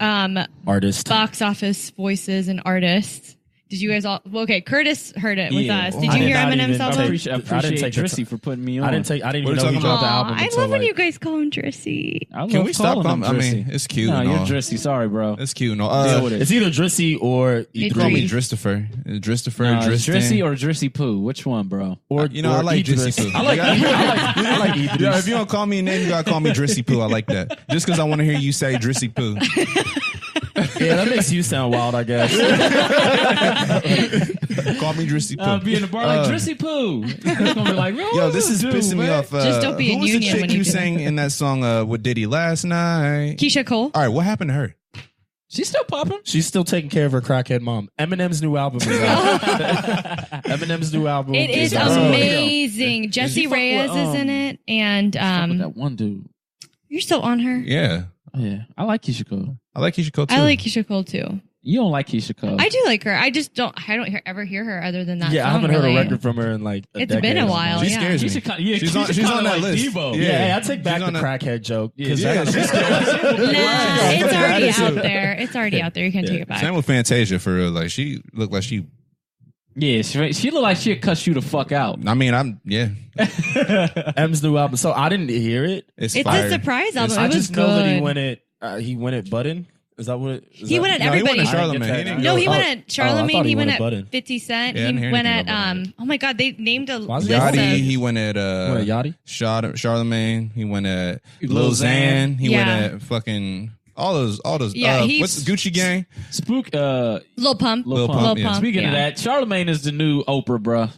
Artist. box office voices and artists, did you guys all? Well, okay, Curtis heard it with Yeah. us. I Did you did hear not Eminem's even I album? take- appreciate, I didn't take the Drissy for putting me on. I didn't even What are know you he talking dropped the Aw, album I until love when like. you guys call him Drissy. I love Can we stop calling him calling? I mean, Drissy. it's cute. No, and you're all. Drissy. Sorry, bro. It's cute. No, Deal with it. It's either Drissy or Idris. call me Idris. Dristifer. Dristifer, No, it's Dristin. Drissy or Drissy Poo? Which one, bro? Or You know, I like Idris. Drissy Poo. I like I like Idris. Yeah, if you don't call me a name, you gotta call me Drissy Poo. I like that. Just because I want to hear you say Drissy Poo. Yeah, that makes you sound wild, I guess. Call me Drissy Poo. Be in the bar like Drissy Poo. It's gonna be like, Yo, this is pissing me off. Just don't be who in was the union chick when you you do sang in that song with Diddy last night? Keisha Cole. All right, what happened to her? She's still popping. She's still taking care of her crackhead mom. Eminem's new album is out. Eminem's new album. It is out. amazing. Jesse fuck with, Reyes is in it, and Fuck with that one dude. you're still on her. Yeah, Oh, yeah, I like Keisha Cole. I like Keisha Cole too. I like Keisha Cole too. You don't like Keisha Cole. I do like her. I just don't. I don't ever hear her other than that. Yeah, I song, haven't heard really. a record from her in like a It's decade been a or while, something. She yeah. scares me. Keisha, yeah, She's Keisha on kinda that like list. Devo. Yeah, I take back She's the on that- crackhead joke. Yeah, 'Cause yeah, that- she's Nah, it's already Attitude. out there. It's already out there. You can't take it back. Same with Fantasia for real. Like she looked like she. Yeah, she looked like she'd cuss you the fuck out. I mean, I'm yeah. M's new album. So I didn't hear it. It's It's fire. a surprise album. I It was just good. know that he went at Button. Is that what it is? He went at No, he went everybody. to Charlamagne. I didn't get He didn't that. No, go- he Oh, went at I Charlamagne. thought he he went went at at Budden. 50 Cent. Yeah, I didn't he hear went anything at about oh my god, they named a Why is list Yachty. of He went at Went at Yachty? Charlamagne. He went at Lil Lil Xan. Xan. He Yeah. went at fucking all those. Yeah, What's Gucci Gang? Spook. Lil Pump. Lil Pump, Lil yeah. Pump. Speaking yeah. of that, Charlamagne is the new Oprah, bruh.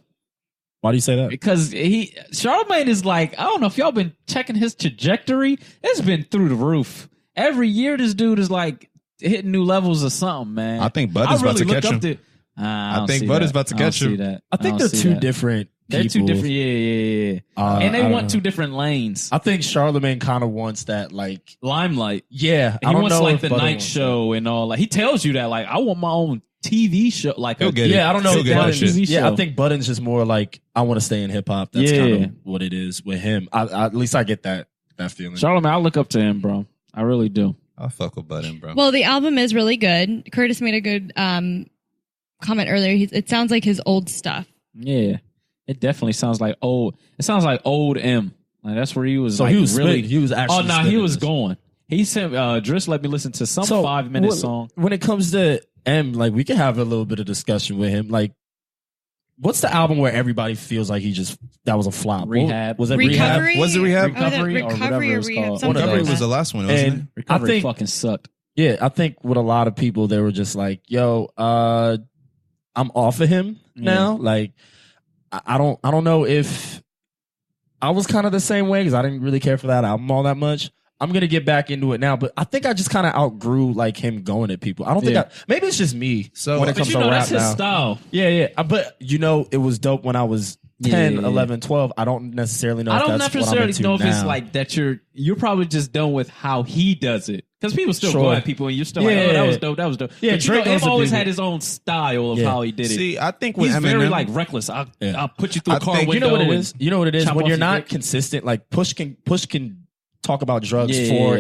Why do you say that? Because Charlamagne is like, I don't know if y'all been checking his trajectory. It's been through the roof. Every year, this dude is like hitting new levels or something, man. I think Bud is about to looked catch up him. I think Bud is about to catch him. I think they're two different. They're two people. different. Yeah. And they I don't want know. two different lanes. I think Charlamagne kind of wants that, like, Limelight. yeah. I He don't wants know like if the Budden night wants show and all. Like he tells you that, like, I want my own TV show. Like, He'll get it. Yeah, I don't know. He'll if get that Budden- shit. TV yeah, show. I think Budden's just more like, I want to stay in hip hop. That's Yeah. kind of what it is with him. At least I get that feeling. Charlamagne, I look up to him, bro. I really do. I'll fuck with Budden, bro. Well, the album is really good. Curtis made a good comment earlier. It sounds like his old stuff. Yeah, it definitely sounds like old. It sounds like old M. Like that's where he was. So like, he was really. spitting. He was actually. Oh no, he spitting was this. going. He sent Driss let me listen to some 5-minute song. When it comes to M, like we can have a little bit of discussion with him. Like, what's the album where everybody feels like that was a flop? Rehab. Was it Recovery? Rehab? Was it Rehab? Recovery or whatever Recovery it or was Rehab. called. Something Recovery like was that. the last one, wasn't And it? Recovery I think- fucking sucked. Yeah, I think with a lot of people, they were just like, "Yo, I'm off of him now." Like, I don't know if I was kind of the same way because I didn't really care for that album all that much. I'm gonna get back into it now, but I think I just kind of outgrew like him going at people. I don't think Yeah. maybe it's just me. So- when it But comes But you to know rap that's his now. style. Yeah. But it was dope when I was 10, Yeah. 11, 12. I don't necessarily know. I if don't that's necessarily what I'm into know if it's now. like that. You're probably just done with how he does it because people still Sure. go at people and you're still like, Yeah. oh, that was dope. That was dope. Yeah, but Drake him goes at always people. had his own style of Yeah. how he did it. See, I think with He's Eminem, very like reckless. I'll put you through a I car think- window. You know what it and is? You know what it is? chop When off you're your not dick. consistent, like Push can talk about drugs Yeah. for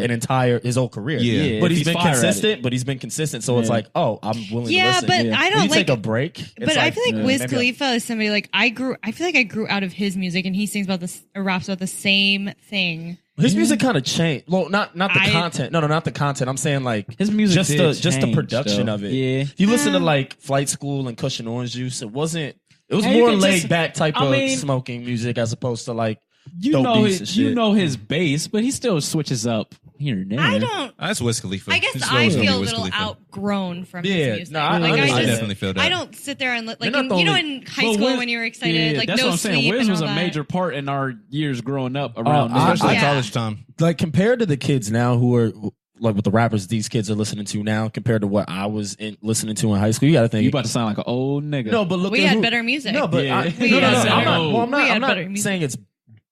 his whole career. Yeah. Yeah, But if he's been fire at it. consistent. But he's been consistent. So it's Yeah. like, oh, I'm willing Yeah, to listen. but Yeah. I When don't you like. take a break. But I feel like Wiz maybe Khalifa is somebody like I feel like I grew out of his music, and he sings about this or raps about the same thing. his music kind of changed. Well, not the I- content. No, not the content. I'm saying like His music just did the change, production though. of it. Yeah. If you listen to like Flight School and Cushion Orange Juice, it was Hey, you more can laid just- back type I of mean- smoking music as opposed to like dope beats and shit. You know his bass, but he still switches up here and there. I don't. That's Wiz Khalifa. I guess It's I always gonna be feel a Wiz little Khalifa. outgrown from Yeah, his music. no, I like, understand. I just, definitely feel that. I don't sit there and like You're not in, the you know only- in high school Wiz- when you were excited, like that's no what I'm saying. sleep Wiz and was all a that. major part in our years growing up around this. Especially Yeah. college time. Like compared to the kids now who are like with the rappers these kids are listening to now, compared to what I was listening to in high school, you got to think. You about to sound like an old nigga. No, but look, We at had who- better music. No, but Yeah. We no, no, no, had I'm not, better- well, I'm we had not better music. saying it's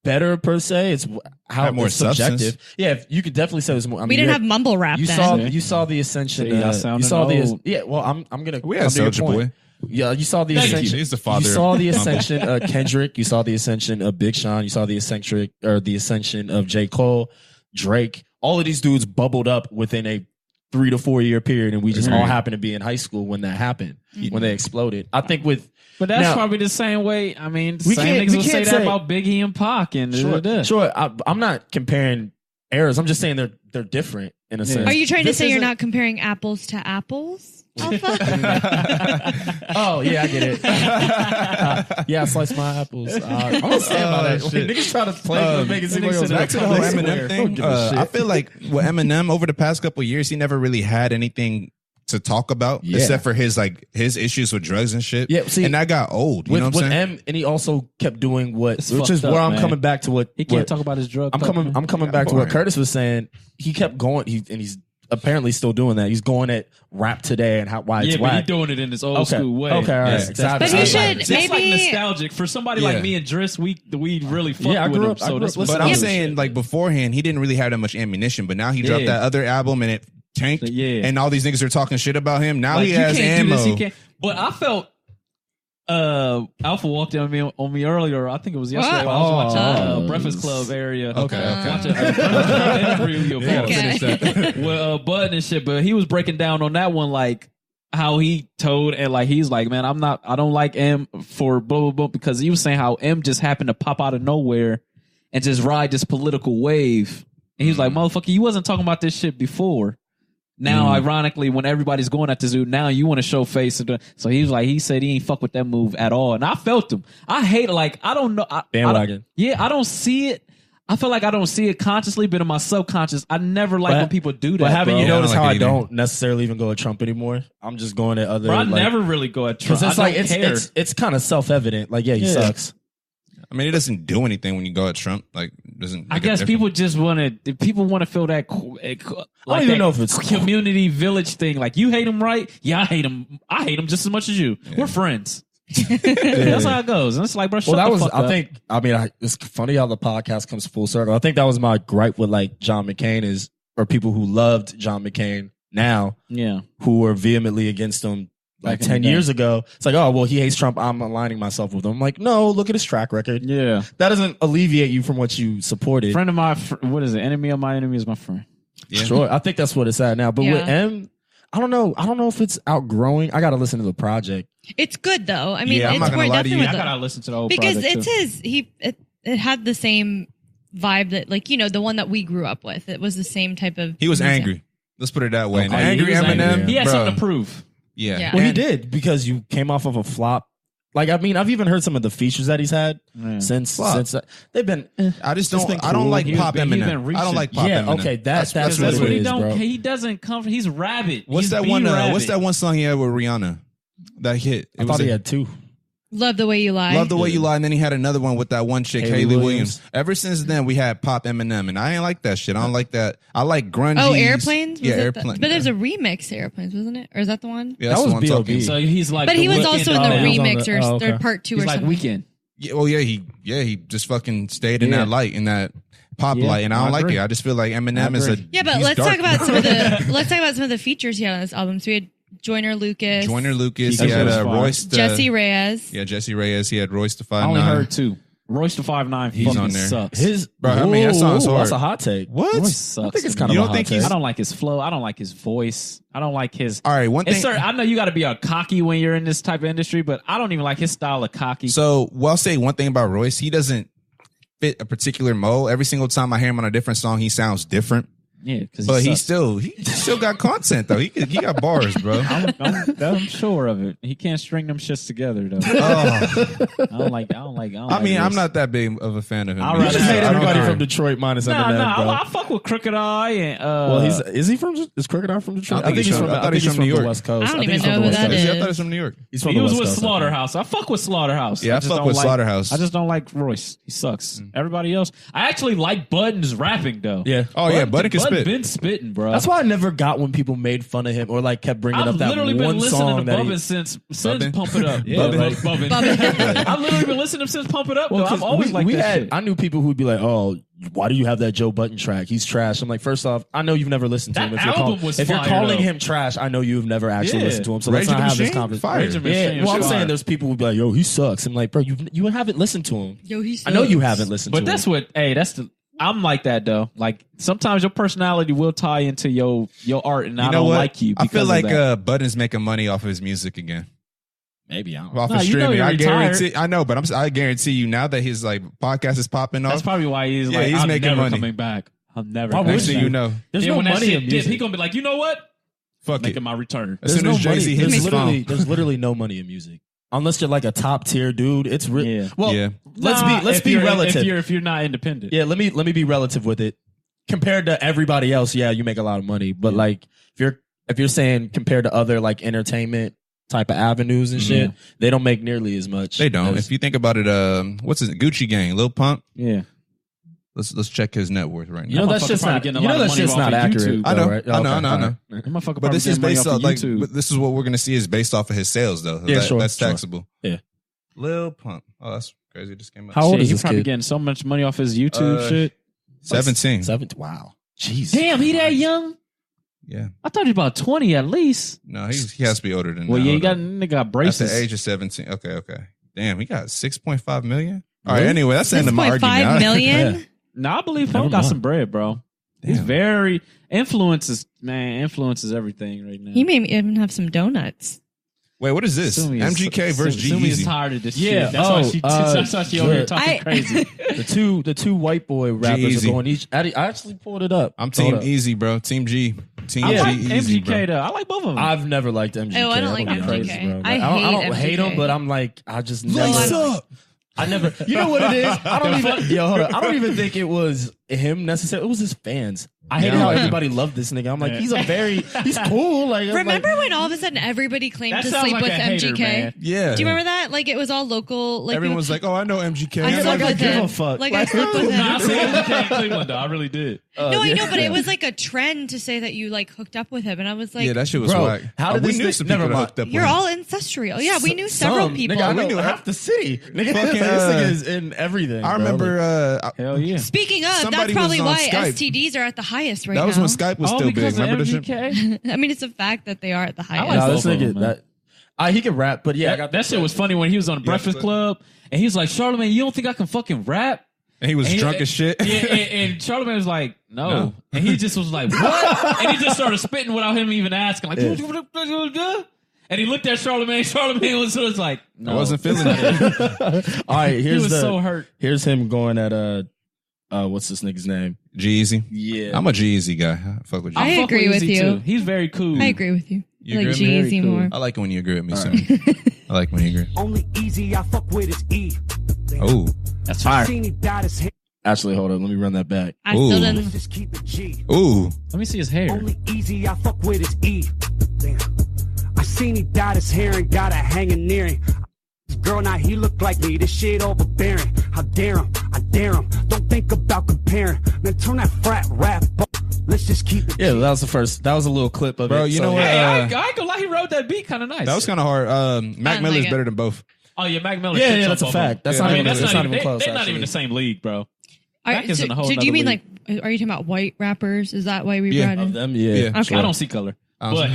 better per se. It's how Had more it's subjective. substance. Yeah, you could definitely say it was more. I mean, We didn't you have mumble rap You then. saw the ascension. See, I you sounded saw the old. yeah. Well, I'm gonna. We come had to your Soulja point. Boy. Yeah, you saw the Thank you. ascension. He's the father. You saw the of- ascension of Kendrick. You saw the ascension of Big Sean. You saw the ascension of J. Cole, Drake. All of these dudes bubbled up within a 3 to 4 year period, and we just all happened to be in high school when that happened, when they exploded. I think with But that's now, probably the same way. I mean, We same can't- niggas we will say can't that say- about Biggie and Pac and sure. I'm not comparing eras. I'm just saying they're different in a sense. Are you trying to This say you're isn't- not comparing apples to apples, Alpha? Oh yeah, I get it. Yeah, I slice my apples. I'm gonna stand by that. When shit. niggas try to play, make it seem like it was Back to the whole Eminem Eminem thing. I feel like with Eminem over the past couple of years, he never really had anything to talk about Yeah. except for his issues with drugs and shit. Yeah, see, and that got old. You with, know what I'm with saying? M, and he also kept doing what, It's which is fucked where up, I'm man. coming back to what he can't what- talk about his drug. I'm coming back to what boring. Curtis was saying. He kept going, and he's apparently still doing that. He's going at rap today and why Yeah, it's but he whack. doing it in his old Okay. school way. Okay, all right. Yes, Exactly. But he that's- should That's like maybe- nostalgic for somebody Yeah. like me and Driss. We really fuck Yeah, I with grew him. up- I So grew that's up But Yeah. I'm saying, like, beforehand, he didn't really have that much ammunition. But now he dropped Yeah. that other album and it tanked. Yeah. And all these niggas are talking shit about him. Now Like, he you has can't do ammo. this, you can't. But I felt Alpha walked in on me earlier. I think it was yesterday. While I was watching Oh. Breakfast Club area. Okay, okay. Watching interview Yeah, of finish that. with Bud and shit. But he was breaking down on that one, like how he told and like he's like, man, I don't like M for blah blah blah, because he was saying how M just happened to pop out of nowhere and just ride this political wave. And he was like, motherfucker, you wasn't talking about this shit before. Now, ironically, when everybody's going at this dude, now you want to show face. So he was like, he said he ain't fuck with that move at all. And I felt him. I hate it. Like, I don't know. Bandwagon. I don't see it. I feel like I don't see it consciously, but in my subconscious, I never like But- when people do that. But haven't bro. you Yeah, I don't noticed like how it I either. don't necessarily even go at Trump anymore? I'm just going at other. Bro, I like, never really go at Trump. because it's I like don't care. it's kind of self evident. Like, yeah, he sucks. I mean, it doesn't do anything when you go at Trump. Like, doesn't. I make a guess difference. people just want to. People want to feel that. I don't even know if it's community village thing. Like, you hate him, right? Yeah, I hate him. I hate him just as much as you. We're friends. That's how it goes. And it's like, bro, shut Well, that the was. fuck I up. think. I mean, it's funny how the podcast comes full circle. I think that was my gripe with like John McCain is, or people who loved John McCain now Yeah. who were vehemently against him like Back in 10 the day. years ago. It's like, oh, well, he hates Trump. I'm aligning myself with him. I'm like, no, look at his track record. Yeah. That doesn't alleviate you from what you supported. Friend of my, what is it? Enemy of my enemy is my friend. Yeah. Sure. I think that's what it's at now. But with Yeah. M, I don't know. I don't know if it's outgrowing. I got to listen to the project. It's good though. I mean, Yeah, I'm it's not gonna more lie to you. definitely I gotta listen to the whole because project, it's too. it had the same vibe that, like, you know, the one that we grew up with. It was the same type of. He was music. angry. Let's put it that way. Okay. An angry He was Eminem. angry. He had bro. something to prove. Yeah. Yeah. Well, he And- did because you came off of a flop. Like, I mean, I've even heard some of the features that he's had Yeah. since Flop. they've been. I just It's don't. been I don't cool. like He was pop been- he been Eminem. I don't like reaching. pop Yeah, Eminem. okay, that's That's what what it he is, don't. bro. He doesn't come. He's rabid. What's He's that B one? Rabbit. What's that one song he had with Rihanna? That hit. I thought he had two. Love the way you lie. Love the Way You Lie, and then he had another one with that one chick, Haley Haley Williams. Williams. Ever since then, we had pop Eminem, and I ain't like that shit. I don't like that. I like grungy. Oh, Airplanes. Was Yeah, it Airplanes. but there's a remix to Airplanes, wasn't it? Or is that the one? Yeah, That that's the was one I'm B.O.B.. talking. So he's like. But he was Weeknd also in of the that. he was on remix the- or oh, okay. third part two He's or like something. Weekend. Yeah, well, he just fucking stayed in Yeah. that light, in that pop Yeah, light, and I don't I like agree. it. I just feel like Eminem I is a agree. Yeah, but he's let's dark. talk about some of the some of the features he had on this album. So we had Joyner Lucas, Joyner Lucas. He He had was fine. Royce. Jesse Reyes. Yeah, Jesse Reyes. He had Royce the I only 5'9". heard two. Royce the 5'9" He's fucking on there. sucks. His Bro, I mean, that song's hard. That's a hot take. What? Royce sucks. I think it's to kind me. You of don't a hot think take. he's- I don't like his flow. I don't like his voice. I don't like his. All right, one thing. It's certain, I know you got to be a cocky when you're in this type of industry, but I don't even like his style of cocky. So, well, I'll say one thing about Royce. He doesn't fit a particular mold. Every single time I hear him on a different song, he sounds different. Yeah, because But he still got content though. He got bars, bro. I'm sure of it. He can't string them shits together though. Oh. I don't like. I mean, I'm not that big of a fan of him. I'd You rather just hate have- everybody from Detroit minus Eminem, bro. I fuck with Crooked Eye and Well, is he from? Is Crooked Eye from Detroit? I think he's from- I thought he's from New York. the West Coast. I don't think even he's from know the who West that Coast. is. I thought he was from New York. He's from he the was West with Coast, I think. Slaughterhouse. I fuck with Slaughterhouse. Yeah, I just fuck don't with like- Slaughterhouse. I just don't like Royce. He sucks. Everybody else. I actually like Budden's rapping though. Yeah. Oh yeah, Budden can spit. Been spitting, bro. That's why I never got when people made fun of him or like kept bringing I've up that literally been one listening song to that Bubbin he. since Bubbin? Pump It Up. Yeah, Bubbin? Bubbin. I've literally been listening to him since Pump It Up. Though. I've always liked that shit. I knew people who'd be like, "Oh, why do you have that Joe Budden track? He's trash." I'm like, first off, I know you've never listened to That him. album was if you're fire, calling though. him trash, I know you've never actually Yeah. listened to him. So Rage let's not Against have this the Machine? conversation. Fire. Rage Against the Yeah, Machine well, I'm was saying fire. there's people who'd be like, "Yo, he sucks." I'm like, bro, you haven't listened to him. Yo, he I know you sucks. haven't listened But to that's him. what. Hey, that's the. I'm like that though. Like sometimes your personality will tie into your art, and I You know don't what? like you. I feel because like of that. Budden's making money off of his music again. Maybe I don't. Off Nah, of you know streaming. you're I retired. guarantee. I know, but I guarantee you now that his like podcast is popping off. That's probably why he's Yeah, like, he's I'm making never money. coming back. I'm never. Why coming would next thing back. you know, There's Yeah, no when that money shit in dip, music. he gonna be like, you know what? fuck Making it. my return. As soon as Jay-Z hits his phone. There's literally no money in music unless you're like a top tier dude. It's Yeah. well. Yeah. Let's be relative. If you're not independent. Yeah, let me be relative with it. Compared to everybody else, yeah, you make a lot of money. But like if you're saying compared to other like entertainment type of avenues and shit, they don't make nearly as much. They don't. as- If you think about it, what's his Gucci Gang, Lil Pump. Yeah. Let's check his net worth right you now. know That that's just motherfucker not. getting a You know lot of that's money just off not of accurate. YouTube. I know. though, right? I know. Okay, I know. That motherfucker But this is based off like. YouTube. But this is what we're gonna see is based off of his sales though. Yeah, sure, That's sure. taxable. Yeah. Lil Pump. Oh, that's crazy. It just came out. How old Shit, is he this probably kid? getting so much money off his YouTube shit. 17. 17. Wow. Jeez. Damn, he that young? Yeah. I thought he was about 20 at least. No, he has to be older than Well, that. yeah, Hold on. nigga got At braces. the age of 17. Okay. Damn, he got 6.5 million. All Really? right. Anyway, that's the end of my argument. 6.5 million. Yeah. No, I believe Never Funk got mind. some bread, bro. He's Damn. very influences everything right now. He may even have some donuts. Wait, what is this? Sumie is- MGK versus Sumie is G-Eazy. tired of this Yeah, shit. That's why she over here good. talking crazy. The two white boy rappers G-Eazy. are going each. I actually pulled it up. I'm Hold Team up. Easy, bro. Team G. Team I G. like Easy, MGK bro. though. I like both of them. I've never liked MGK. Oh, I don't like be MGK. crazy, bro. I I don't hate hate him, MGK. but I'm like, I just What's never. up? I never. You know what it is? I don't even. Yo, hold on. I don't even think it was him necessarily. It was his fans. I hate Yeah. how everybody loved this nigga. I'm like, he's cool. Like, I'm Remember like, when all of a sudden everybody claimed That to sounds sleep like with a hater, MGK? man. Yeah. Do you remember that? Like it was all local. Like Everyone's like, oh, I know MGK. I I'm slept like, with give him. a fuck. Like I slept with Nah, I him. saw MGK in Cleveland though. I really did. No, I yeah. know, but it was like a trend to say that you like hooked up with him, and I was like, yeah, that shit was Bro, whack. how did we this knew thing- some never people that mind. hooked up with you're him. all ancestral. Yeah, we knew several Some, people. Nigga, I We know knew half the city. Nigga, Fucking, this nigga is in everything. I bro. remember Hell yeah. Speaking of, Somebody that's probably was on why Skype. STDs are at the highest right that was now. when Skype was All still big. because of Remember this shit? MGK? I mean, it's a fact that they are at the highest. like Nah, both this of them, nigga, man. he can rap, but yeah, I got That shit was funny when he was on the Breakfast but- Club and he was like, Charlamagne, you don't think I can fucking rap? And he was And he- drunk as shit. Yeah, and Charlamagne was like, no. No. And he just was like, what? And he just started spitting without him even asking. Like, and he looked at Charlamagne. Charlamagne was like, no. I wasn't feeling it. All right, He here's was so hurt. Here's him going at what's this nigga's name? G-Eazy. Yeah, I'm a G-Eazy guy. I fuck with G. I fuck agree with Easy, you. too. He's very cool. I agree with you. You I like agree with me? G-Eazy Very cool. more. I like it when you agree with me, All Sumie. I like when you agree. Only easy I fuck with is E. Oh, That's fire. Seen he died his hair. actually, hold on, let me run that back. I Ooh. still didn't. Just keep it G. ooh. Let me see his hair. Only easy I fuck with is E. Damn. I seen he dyed his hair and got a hanging near him. This girl, now he look like me. This shit overbearing. How dare him? I dare him. Don't think about comparing. Man, turn that frat rap up. Let's just keep it Yeah, G. that was the first. That was a little clip of Bro, it. you know what? Hey, I ain't gonna lie, he wrote that beat kind of nice. That was kind of hard. Mac I Miller's like it. better than both. Oh yeah, Mac Miller. Yeah, shits yeah, on that's a both fact. of them. That's Yeah, not I mean, even. That's That's not not even even close. They're not even the actually. same league, bro. Are, Mac is in a whole do nother you mean league. like? Are you talking about white rappers? Is that why we Yeah. brought Of in? them, yeah. Yeah. Okay. I don't see color, but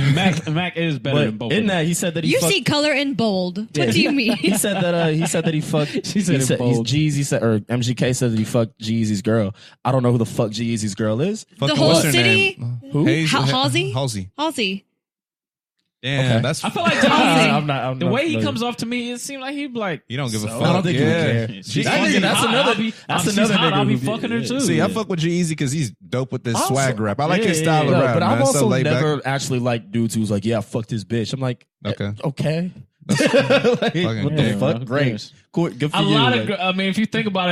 Mac is better than But both. in of them. that, he said that he You fucked- see color in bold. What Yeah. do you mean? He said that he fucked. She said it bold. Jeezy said, or MGK said that he fucked Jeezy's girl. I don't know who the fuck Jeezy's girl is. Fucking whole what's her city? name? Who? Hayes- Halsey? Halsey. Halsey. Damn, Okay. that's. I feel like I'm the not way he familiar. comes off to me, it seems like he'd be like, You don't give a fuck. I don't think he would care. She's That fucking nigga, that's hot. another- I'll be- that's she's another hot, nigga I'll be who- fucking her yeah. too. See, I fuck with G-Eazy because he's dope with this Also- swag rap. I like his Yeah, style yeah, of No, rap, but man. I've also so laid never back. actually liked dudes who's like, yeah, I fucked his bitch. I'm like, Okay. okay. Fucking What the dick. fuck? Who Great. cares? Cool. Good for A you. lot Like, of, I mean, if you think about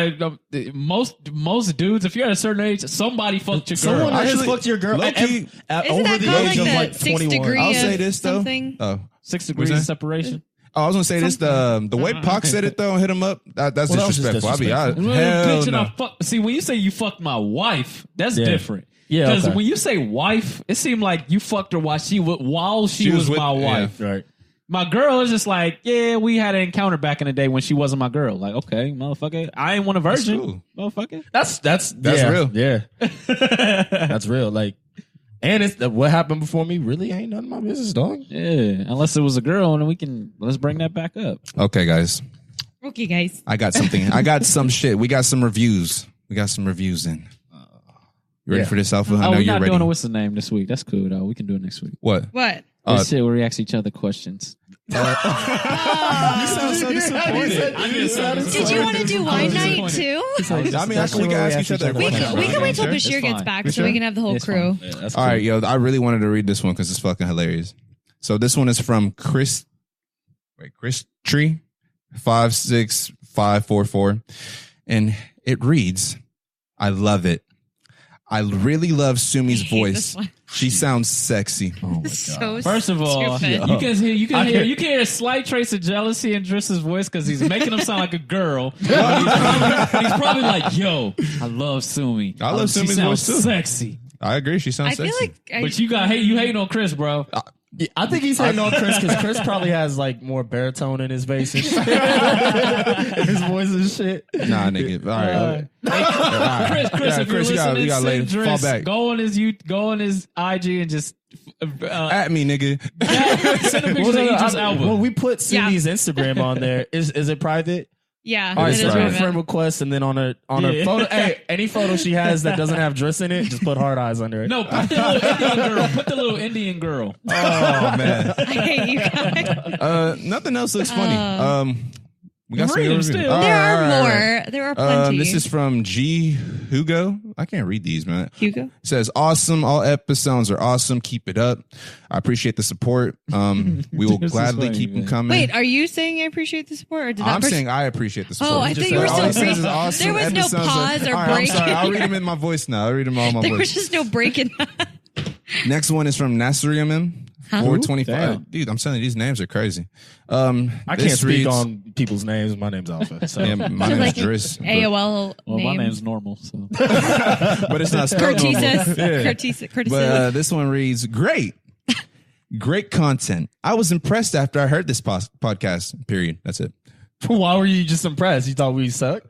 it, most dudes, if you're at a certain age, somebody fucked your someone girl. has Actually, fucked your girl low-key, Isn't over that the called age like of the like 6 21. degree I'll of say this though. something? Oh, 6 degrees What's of that? separation. I was gonna say this. The way Pac said it though, hit him up. That's Well, that was just disrespectful. I'll be disrespectful. honest. Hell Bitch, and no. I fuck. See, when you say you fucked my wife, that's Yeah. different. Yeah, Because okay. when you say wife, it seemed like you fucked her while she was with- my yeah. wife. Right. My girl is just like, yeah, we had an encounter back in the day when she wasn't my girl. Like, okay, motherfucker, I ain't want a That's virgin, cool. motherfucker. That's yeah, real. Yeah. That's real. Like, and it's what happened before me really ain't none of my business, dog. Yeah, unless it was a girl, and let's bring that back up. Okay, guys. Okay, guys. I got something. I got some shit. We got some reviews. We got some reviews in. You ready Yeah. for this, Alpha? I Oh, know we're you're not ready. doing a what's the name this week. That's cool though. We can do it next week. What? What? This shit where we ask each other questions. You sound so disappointed. Did you want to do wine night too? I mean, actually, we can ask each other We questions. can wait till Sure. Bashir It's gets fine. back You so we sure? can have the whole It's crew. fine. That's All right, yo, I really wanted to read this one because it's fucking hilarious. So this one is from Chris Tree 56544, and it reads, "I love it. I really love Sumie's I hate voice. this one. She sounds sexy." Oh my god. So First of all, stupid. you can hear a slight trace of jealousy in Driss's voice because he's making him sound like a girl. He's probably like, "Yo, I love Sumie. I love She Sumie's sounds voice, too. sexy." I agree. She sounds I feel sexy. like But you hating on Chris, bro. Yeah, I think he's saying no, Chris, because Chris probably has like more baritone in his bass and shit. His voice and shit. Nah, nigga. All right. Chris, Yeah, if Chris, you you're gotta listening, lay- send fall Driss, back. go on his IG and just At me, nigga. send a picture of Idris Elba. When we put Yeah. Cindy's Instagram on there, is it private? yeah, All right, it so is do a relevant. friend request, and then on her Yeah. photo, hey, any photo she has that doesn't have Driss in it, just put hard eyes under it. No, put the little Indian girl. Put the little Indian girl. Oh man. I hate you guys. Nothing else looks funny. We got some Read 'em reviews. still. All There right, are all right, all right. more. There are plenty. This is from G Hugo. I can't read these, man. Hugo. It says, "Awesome. All episodes are awesome. Keep it up. I appreciate the support. We will This is gladly funny, keep them man. coming." Wait, are you saying I appreciate the support, or did that I'm person? saying I appreciate the support. Oh, I thought you were All still he says is breaking- awesome there was no episodes are- pause or All right, break. I'm sorry. I'll read them in my voice now. I'll read them all in my There voice. was just no break in that. Next one is from Nasriaman. Huh? 425. Damn. Dude, I'm telling you, these names are crazy. I can't This speak reads- on people's names. My name's Alpha. So. Yeah, my name's Like Driss. but- AOL Well, name. my name's normal, so but it's not spelled normal. Curtisis. Yeah. Curtisis. But this one reads, "Great. Great content. I was impressed after I heard this podcast, period." That's it. Why were you just impressed? You thought we suck?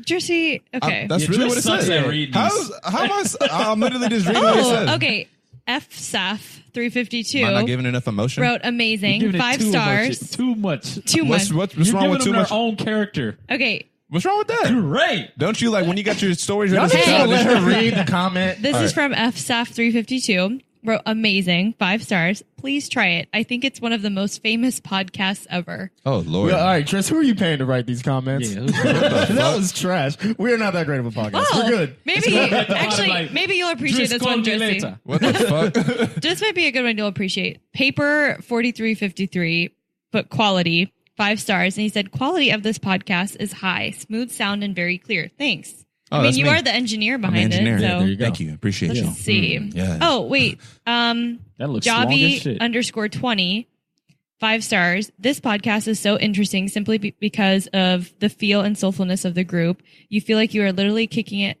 Jersey. Okay. That's Yeah, really Driss what it sucks says. at reading these. How am I'm literally just reading what it says. Oh, okay. FSAF 352 Am I not giving enough emotion? wrote amazing. Giving it 5 too stars. Much, too much. Too much. What's You're wrong giving with too them much? their own character. Okay. What's wrong with that? Great. Don't you like when you got your stories Y'all ready? need to to tell let this her shit? read the comment. This All is right. from FSAF 352. Wrote amazing. 5 stars. Please try it. I think it's one of the most famous podcasts ever. Oh Lord. All right, Triss, who are you paying to write these comments? Yeah, That was trash. We're not that great of a podcast. Oh, We're good. maybe actually, Like, maybe you'll appreciate Driss, this call one, me Jesse. later. What the fuck? This might be a good one you'll appreciate. Paper 4353, but quality 5 stars. And he said, quality of this podcast is high, smooth sound, and very clear. Thanks. Oh, I mean, that's you me. are the engineer I'm behind an engineer. it. Yeah, So there you go. Thank you. Appreciate let's you. just see. Yeah. Oh, wait. That looks long as Jobby shit. _20, 5 stars. This podcast is so interesting simply because of the feel and soulfulness of the group. You feel like you are literally kicking in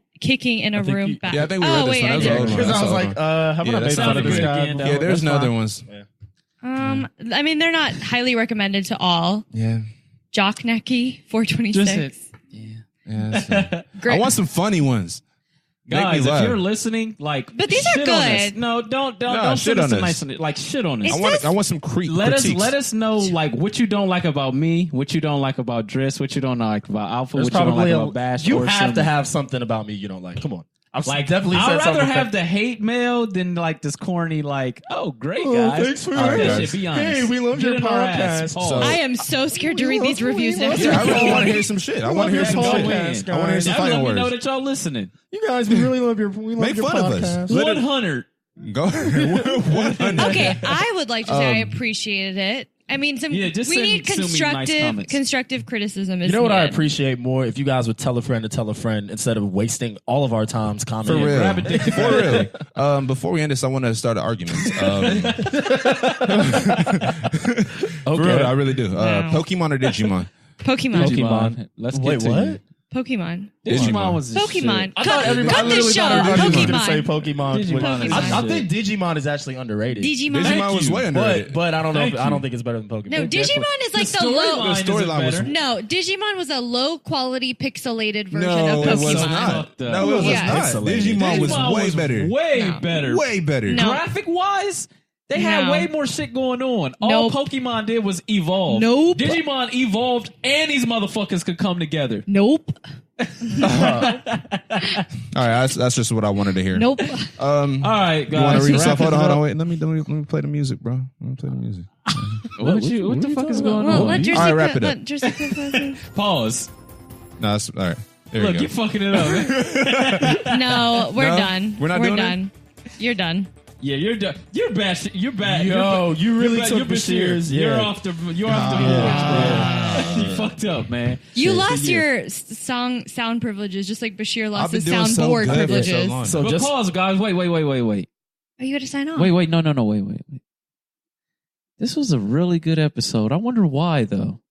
a think room you- back. Yeah, I think we read oh, this wait, one. I That was the did. old one. Because That's I was the old like, one. haven't Yeah, I that made fun sounded of this good. guy? Yeah, Yeah, there's That's no other fine. ones. I mean, they're not highly recommended to all. Yeah. Jocknecky 426. Yeah. that's- Great. I want some funny ones. Make Guys, me if laugh. you're listening, like, But these are shit on good. us. No, don't No, shit send us on some us. nice, like, shit on us. I want some Let critiques. us know like what you don't like about me, what you don't like about Driss, what you don't like about Alpha, There's what you don't like probably about Bash. you or have to Sumie. have something about me you don't like. Come on. I've Like, definitely I'd said rather something have the hate mail than like this corny, like, oh, great, Oh, guys. thanks for Fuck that. that shit, be honest. Hey, we love Get your in our ass. podcast. Pause. So- I am so scared to read these reviews next Yeah, I week. really want to hear some shit. I want to hear some Go shit. in. I want to hear some That fighting let me know words. that y'all listening. You guys, we really love your. We love Make your fun of us. podcast. Let it- 100. Go. 100. Okay, I would like to say I appreciated it. I mean, just we send need Sumie nice constructive comments. constructive criticism. You know what I needed. appreciate more? If you guys would tell a friend to tell a friend instead of wasting all of our times For commenting. real. grab a dick. For real. Before we end this, I want to start an argument. For real, I really do. Pokemon or Digimon? Pokemon. Let's Wait, get to what? you. Pokemon. Digimon was the Pokemon. shit. I thought everybody. Cut I this literally show. thought everybody was going to Pokemon. say Pokemon. Digimon. I think Digimon is actually underrated. Digimon. Digimon was way underrated. But I don't know. Thank I don't you. think it's better than Pokemon. No, Digimon is like the storyline low. isn't storyline was- better. No, Digimon was a low quality pixelated version No, of it Pokemon. was not. Fucked up. No, it was Yeah. not. Pixelated. Digimon was way better. Way No. better. Way better. No. Graphic wise, they had No. way more shit going on. All Nope. Pokemon did was evolve. Nope. Digimon evolved, and these motherfuckers could come together. Nope. All right, that's just what I wanted to hear. Nope. All right, You want guys. to read yourself? wrap Hold it on, up. wait. Let me play the music, bro. Let me play the music. What the fuck is going Well, on? let All right, wrap it up. Jessica. Pause. No, that's all right. There Look, you you go. fucking it up. No, we're No? done. We're not doing it? done. You're done. Yeah, you're done. You're bad. You're bad. Yo, you really you're bad. took You're Bashir. Bashir's, yeah. You're off the. You're off the board. You fucked up, man. You Shit, lost so your sound privileges, just like Bashir lost I've been his doing so soundboard good for so privileges. long. So But just pause, guys. Wait. Oh, you got to sign off. Wait. No. Wait. This was a really good episode. I wonder why, though.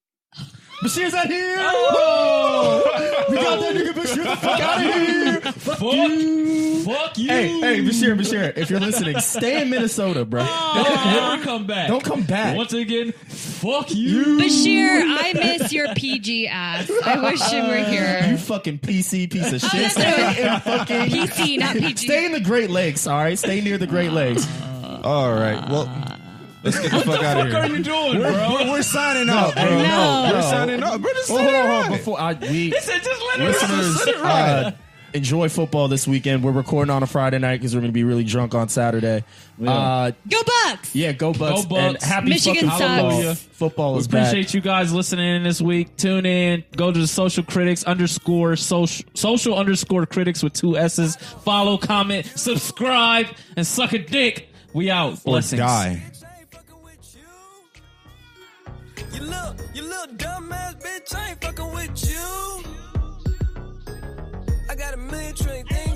Bashir's out here. Oh! We got that nigga Bashir the fuck out of here. Fuck you. Fuck you. Hey, Bashir, if you're listening, stay in Minnesota, bro. Don't ever come back. Don't come back. Once again, fuck you. Bashir, I miss your PG ass. I wish you were You here. fucking PC piece of shit. that's what it Stay in fucking PC, not PG. Stay in the Great Lakes, all right? Stay near the Great Lakes. All right. Well, let's get the fuck out of What the fuck are here. you doing, bro? We're signing out, bro. No. We're signing out. We're just Well, signing hold on. out. Before we He said, just let it listeners sit right. enjoy football this weekend. We're recording on a Friday night because we're going to be really drunk on Saturday. Go Bucks! Yeah, go Bucks. Go Bucks. And happy Michigan fucking football. sucks. Football We is back. appreciate you guys listening in this week. Tune in. Go to the social critics social underscore critics with 2 S's. Follow, comment, subscribe, and suck a dick. We out. Or Blessings. die. You little dumbass bitch, I ain't fucking with you. I got $1 million trillion things.